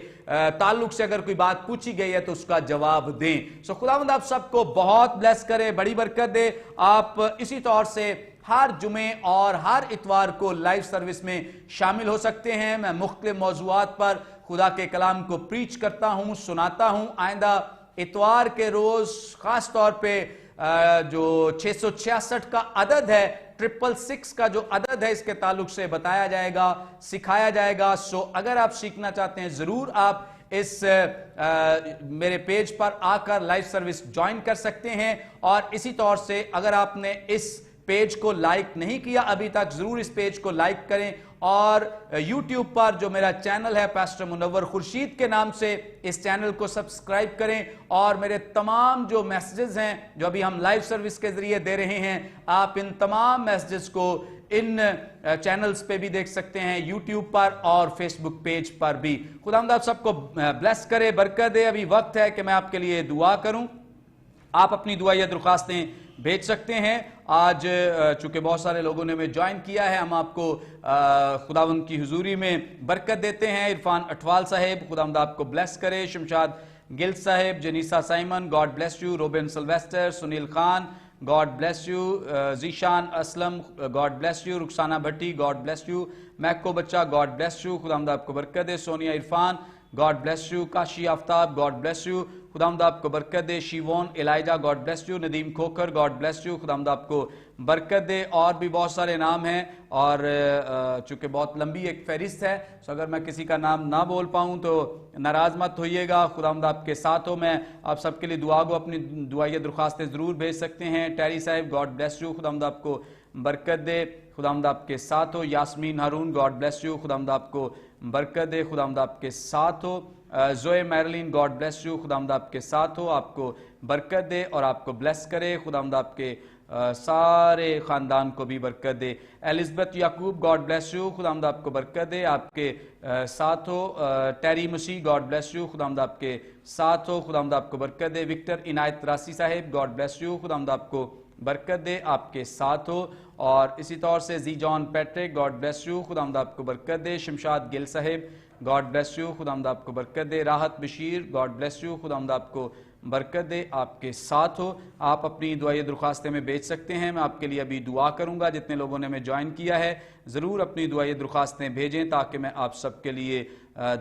تعلق سے اگر کوئی بات پوچھی گئی ہے تو اس کا جواب دیں۔ سو خداوند آپ سب کو بہت بلیس کرے، بڑی برکت دے۔ آپ اسی طور سے ہر جمعے اور ہر اتوار کو لائیو سروس میں شامل ہو سکتے ہیں۔ میں مختلف موضوعات پر خدا کے کلام کو پریچ کرتا ہوں، سناتا ہوں۔ آئندہ اتوار کے روز خاص طور پہ جو 666 کا عدد ہے، 666 کا جو عدد ہے، اس کے تعلق سے بتایا جائے گا، سکھایا جائے گا۔ سو اگر آپ سیکھنا چاہتے ہیں ضرور آپ اس میرے پیج پر آ کر لائیو سروس جوائن کر سکتے ہیں۔ اور اسی طور سے اگر آپ نے اس پیج کو لائک نہیں کیا ابھی تک، ضرور اس پیج کو لائک کریں، اور یوٹیوب پر جو میرا چینل ہے پاسٹر منور خورشید کے نام سے، اس چینل کو سبسکرائب کریں، اور میرے تمام جو میسیجز ہیں جو ابھی ہم لائیو سروس کے ذریعے دے رہے ہیں، آپ ان تمام میسیجز کو ان چینلز پہ بھی دیکھ سکتے ہیں، یوٹیوب پر اور فیس بک پیج پر بھی۔ خداوند آپ سب کو بلیس کرے، برکت دے۔ ابھی وقت ہے کہ میں آپ کے لیے دعا کروں۔ آپ اپنی دعائیں درخواستیں بھیج سکتے ہیں۔ آج چونکہ بہت سارے لوگوں نے ہمیں جوائن کیا ہے، ہم آپ کو خداوند کی حضوری میں برکت دیتے ہیں۔ عرفان اٹھوال صاحب، خداوند آپ کو بلیس کرے۔ شمشاد گل صاحب، Janisa Simon, God bless you. Robin Sylvester, Sunil Khan, God bless you. Zeeshan Aslam, God bless you. Rukhsana Bhatti, God bless you. میکو بچہ، گاڈ بلیس یو۔ خداوند آپ کو برکت دے۔ Sonia Irfan, God bless you. Kashi Aftab, God bless you. خداوند آپ کو برکت دے۔ شیوون الائجہ، God bless you. Nadeem Khokhar, God bless you. خداوند آپ کو برکت دے۔ اور بھی بہت سارے نام ہیں، اور چونکہ بہت لمبی ایک فہرست ہے، سو اگر میں کسی کا نام نہ بول پاؤں تو ناراض مت ہوئیے گا۔ خداوند آپ کے ساتھ ہو۔ میں آپ سب کے لیے دعا گو اپنی دعائیں درخواستیں ضرور بھیج سکتے ہیں۔ ٹیری صاحب، گاڈ بلیس یو۔ خداوند آپ کو برکت دے۔ خداوند آپ کے ساتھ ہو۔ Yasmin Haroon, God bless you. خداوند آپ کو برکت دے۔ خداوند آپ کے ساتھ ہو۔ Zoe Merlin, God bless you. خداوند آپ کے ساتھ ہو، آپ کو برکت دے اور آپ کو بلیس کرے۔ خداوند آپ کے سارے خاندان کو بھی برکت دے۔ Elizabeth Yaqub, God bless you. خداوند آپ کو برکت دے، آپ کے ساتھ ہو۔ Terry Masih, God bless you. خداوند آپ کے ساتھ ہو، خداوند آپ کو برکت دے۔ وکٹر عنایت راسی صاحب، گاڈ بلیس یو۔ خداوند آپ کو برکت دے، آپ کے ساتھ ہو۔ اور اسی طور سے زی جان پیٹرک، گاڈ بلیس یو۔ خداوند آپ کو برکت دے۔ شمشاد گل صاحب، گاڈ بلیس یو۔ خداوند آپ کو برکت دے۔ راحت بشیر، گاڈ بلیس یو۔ خداوند آپ کو برکت دے، آپ کے ساتھ ہو۔ آپ اپنی دعائیں درخواستیں میں بھیج سکتے ہیں۔ میں آپ کے لیے ابھی دعا کروں گا۔ جتنے لوگوں نے ہمیں جوائن کیا ہے ضرور اپنی دعائیں درخواستیں بھیجیں تاکہ میں آپ سب کے لیے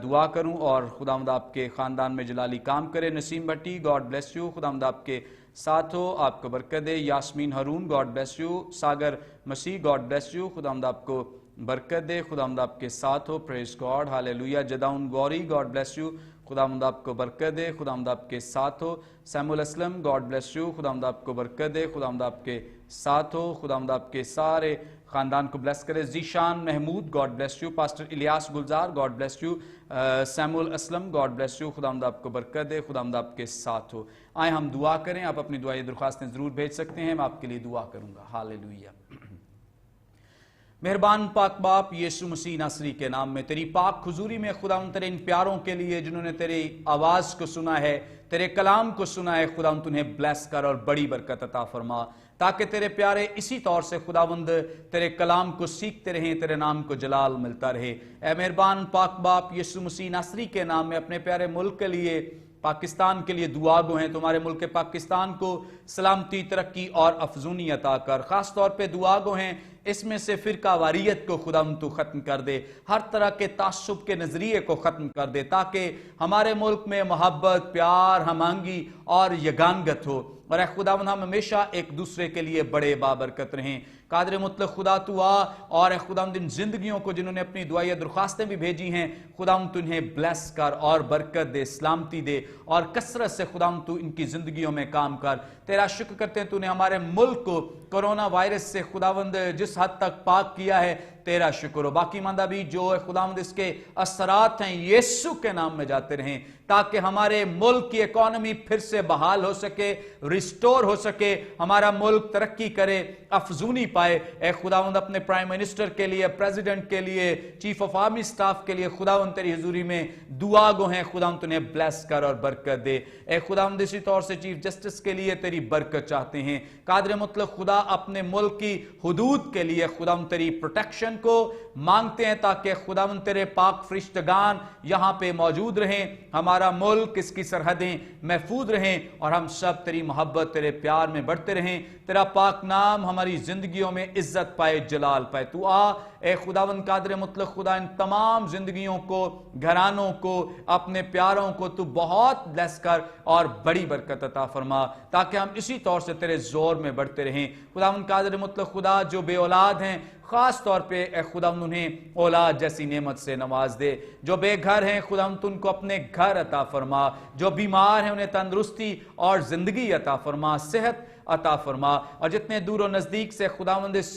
دعا کروں اور خداوند آپ کے خاندان میں جلالی کام کرے۔ Naseem Bhatti, God bless you. خداوند آپ کے ساتھ ہو، آپ کو برکت دے۔ Yasmin Haroon, God bless you. Sagar Masih, God bless you. خداوند آپ کو برکت دے۔ خداوند آپ کے ساتھ ہو۔ Praise God, hallelujah. Gideon Gori, God bless you. خداوند آپ کو برکت دے۔ خداوند آپ کے ساتھ ہو۔ Samuel Aslam, God bless you. خداوند آپ کو برکت دے۔ خداوند آپ کے ساتھ ہو۔ خداوند آپ کے سارے خاندان کو بلیس کرے۔ Zeeshan Mahmood, God bless you. Pastor Ilyas Gulzar, God bless you. Samuel Aslam, God bless you. خداوند آپ کو برکت دے۔ خداوند آپ کے ساتھ ہو۔ آئیں ہم دعا کریں۔ آپ اپنی دعائیں درخواستیں ضرور بھیج سکتے ہیں، میں آپ کے لیے دعا کروں گا۔ ہاللیلویہ۔ مہربان پاک باپ یسوع مسیح ناصری کے نام میں تیری پاک حضوری میں خداوند تیرے ان پیاروں کے لیے جنہوں نے تیری آواز کو سنا ہے، تیرے کلام کو سنا ہے، خداوند انہیں بلیس کر اور بڑی برکت عطا فرما تاکہ تیرے پیارے اسی طور سے خداوند تیرے کلام کو سیکھتے رہیں، تیرے نام کو جلال ملتا رہے۔ اے مہربان پاک باپ یسوع مسیح ناصری کے نام میں اپنے پیارے ملک کے لیے، پاکستان کے لیے دعا گو ہیں۔ تمہارے ملک پاکستان کو سلامتی، ترقی اور افزونی عطا کر۔ خاص طور پہ دعا گو ہیں اس میں سے فرقہ واریت کو خداوند تو ختم کر دے، ہر طرح کے تعصب کے نظریے کو ختم کر دے تاکہ ہمارے ملک میں محبت، پیار، ہم آہنگی اور یگانگت ہو، اور اے خداوند ہم ہمیشہ ایک دوسرے کے لیے بڑے بابرکت رہیں۔ قادر مطلق خدا تو آ اور اے خداوند ان زندگیوں کو جنہوں نے اپنی دعائیں درخواستیں بھی بھیجی ہیں، خداوند تو انہیں بلیس کر اور برکت دے، سلامتی دے اور کثرت سے خداوند تو ان کی زندگیوں میں کام کر۔ تیرا شکر کرتے ہیں تو نے ہمارے ملک کو کرونا وائرس سے خداوند جس حد تک پاک کیا ہے، تیرا شکر ہو۔ باقی ماندہ بھی جو خداوند اس کے اثرات ہیں یسوع کے نام میں جاتے رہیں تاکہ ہمارے ملک کی اکانومی پھر سے بحال ہو سکے، ریسٹور ہو سکے، ہمارا ملک ترقی کرے، افزونی پائے۔ اے خداوند اپنے پرائم منسٹر کے لیے، پریزیڈنٹ کے لیے، چیف آف آرمی سٹاف کے لیے خداوند تیری حضوری میں دعا گو ہیں، خداوند تنہیں بلیس کر اور برکت دے۔ اے خداوند اسی طور سے چیف جسٹس کے لیے تیری برکت چاہتے ہیں۔ قادر مطلق خدا اپنے ملک کی حدود کے لیے خداوند تیری پروٹیکشن، को मांगते हैं ताकि खुदावंद तेरे पाक फरिश्तगान यहाँ पे मौजूद रहें, हमारा मुल्क, इसकी सरहदें महफूज रहें और हम सब तेरी मोहब्बत, तेरे प्यार में बढ़ते रहें। तेरा पाक नाम हमारी जिंदगियों में इज्जत पाए, जलाल पाए। तू आ ए खुदावंद कादिर मुतलक खुदा, इन तमाम जिंदगियों को, घरानों को, अपने प्यारों को तू बहुत ब्लेस कर और बड़ी बरकत अता फरमा, ताकि हम इसी तौर से तेरे जोर में बढ़ते रहें। खुदावंद कादिर मुतलक खुदा, जो बे औलाद हैं खास तौर पे ए खुदावंद उन्हें औलाद जैसी नेमत से नवाज दे। जो बेघर हैं खुदावंद उनको अपने घर अता फरमा। जो बीमार हैं उन्हें तंदुरुस्ती और जिंदगी अता फरमा, सेहत अता फरमा। और जितने दूर और नजदीक से खुदावंद इस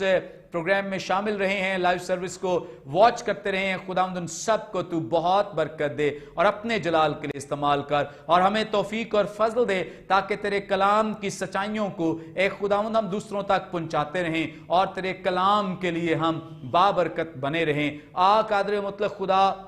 प्रोग्राम में शामिल रहे हैं, लाइव सर्विस को वॉच करते रहे हैं, खुदावंद उन सब को तू बहुत बरकत दे और अपने जलाल के लिए इस्तेमाल कर और हमें तौफीक और फजल दे, ताकि तेरे कलाम की सच्चाइयों को एक खुदावंद हम दूसरों तक पहुंचाते रहें और तेरे कलाम के लिए हम बाबरकत बने रहें। आ कादिर मुतलक खुदा,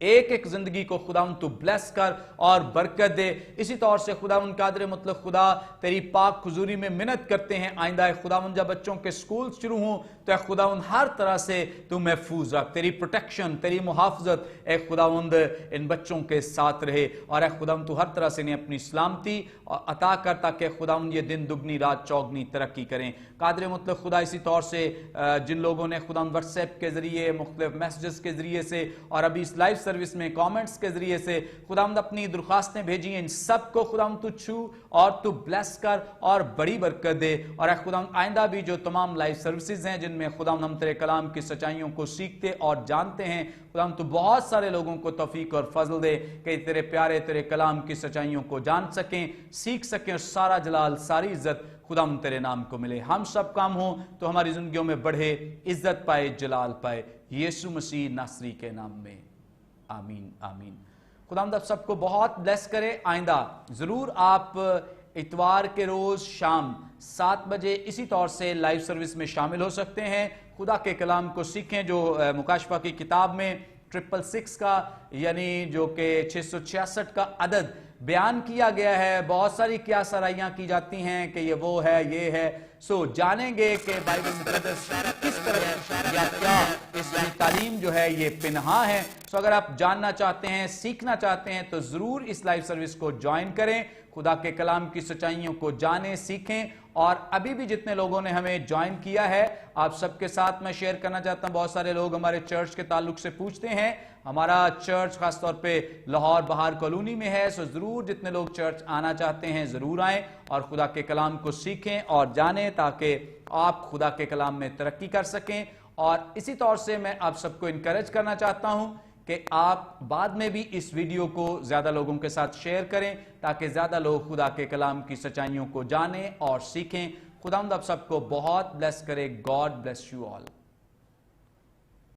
एक एक जिंदगी को खुदावंद तू ब्लेस कर और बरकत दे। इसी तौर से खुदावंद कादिर मुतलक खुदा, तेरी पाक हुजूरी में मिन्नत करते हैं, आइंदा खुदावंद जब बच्चों के स्कूल शुरू हों तो खुदावंद हर तरह से तू महफूज रख, तेरी प्रोटेक्शन, तेरी मुहाफ़ज़त ए खुदावंद इन बच्चों के साथ रहे और ए खुदावंद तू हर तरह से इन्हें अपनी सलामती अता कर, ताकि खुदावंद ये दिन दुगनी रात चौगनी तरक्की करें। कादिर मुतलक खुदा, इसी तौर से जिन लोगों ने खुदावंद व्हाट्सएप के जरिए, मुख्तलिफ मैसेजेस के जरिए से और अभी इस लाइव सर्विस में कमेंट्स के जरिए से खुदावंद अपनी दरख्वास्तें भेजी हैं, इन सब को खुदावंद तू छू और तू ब्लेस कर और बड़ी बरकत दे। और खुदावंद आइंदा भी जो तमाम लाइव सर्विसेज हैं जिनमें खुदावंद हम तेरे कलाम की सच्चाइयों को सीखते और जानते हैं, खुदावंद तू बहुत सारे लोगों को तौफीक और फजल दे कि तेरे प्यारे तेरे कलाम की सच्चाइयों को जान सकें, सीख सकें और सारा जलाल, सारी इज्जत खुदावंद तेरे नाम को मिले। हम सब काम हो तो हमारी जिंदगियों में बढ़े, इज्जत पाए, जलाल पाए, यीशु मसीह नासरी के नाम में, आमीन आमीन। खुदावंद आप सबको बहुत ब्लेस करे। आइंदा जरूर आप इतवार के रोज शाम 7 बजे इसी तौर से लाइव सर्विस में शामिल हो सकते हैं। खुदा के कलाम को सीखें, जो मुकाशफा की किताब में 666 का यानी जो कि 666 का अदद बयान किया गया है। बहुत सारी क्या सराइयां की जाती हैं कि ये वो है, ये है। सो जानेंगे कि बाइबल मुक़द्दस किस तरह या क्या इसकी तालीम जो है ये पिनहा है। सो अगर आप जानना चाहते हैं, सीखना चाहते हैं तो जरूर इस लाइव सर्विस को ज्वाइन करें, खुदा के कलाम की सच्चाइयों को जानें, सीखें। और अभी भी जितने लोगों ने हमें ज्वाइन किया है, आप सबके साथ मैं शेयर करना चाहता हूं। बहुत सारे लोग हमारे चर्च के ताल्लुक से पूछते हैं। हमारा चर्च खासतौर पे लाहौर बहार कॉलोनी में है। सो जरूर जितने लोग चर्च आना चाहते हैं जरूर आएं और खुदा के कलाम को सीखें और जानें, ताकि आप खुदा के कलाम में तरक्की कर सकें। और इसी तौर से मैं आप सबको इनकरेज करना चाहता हूं कि आप बाद में भी इस वीडियो को ज्यादा लोगों के साथ शेयर करें, ताकि ज्यादा लोग खुदा के कलाम की सच्चाइयों को जानें और सीखें। खुदावंद आप सबको बहुत ब्लेस करे। God bless you all.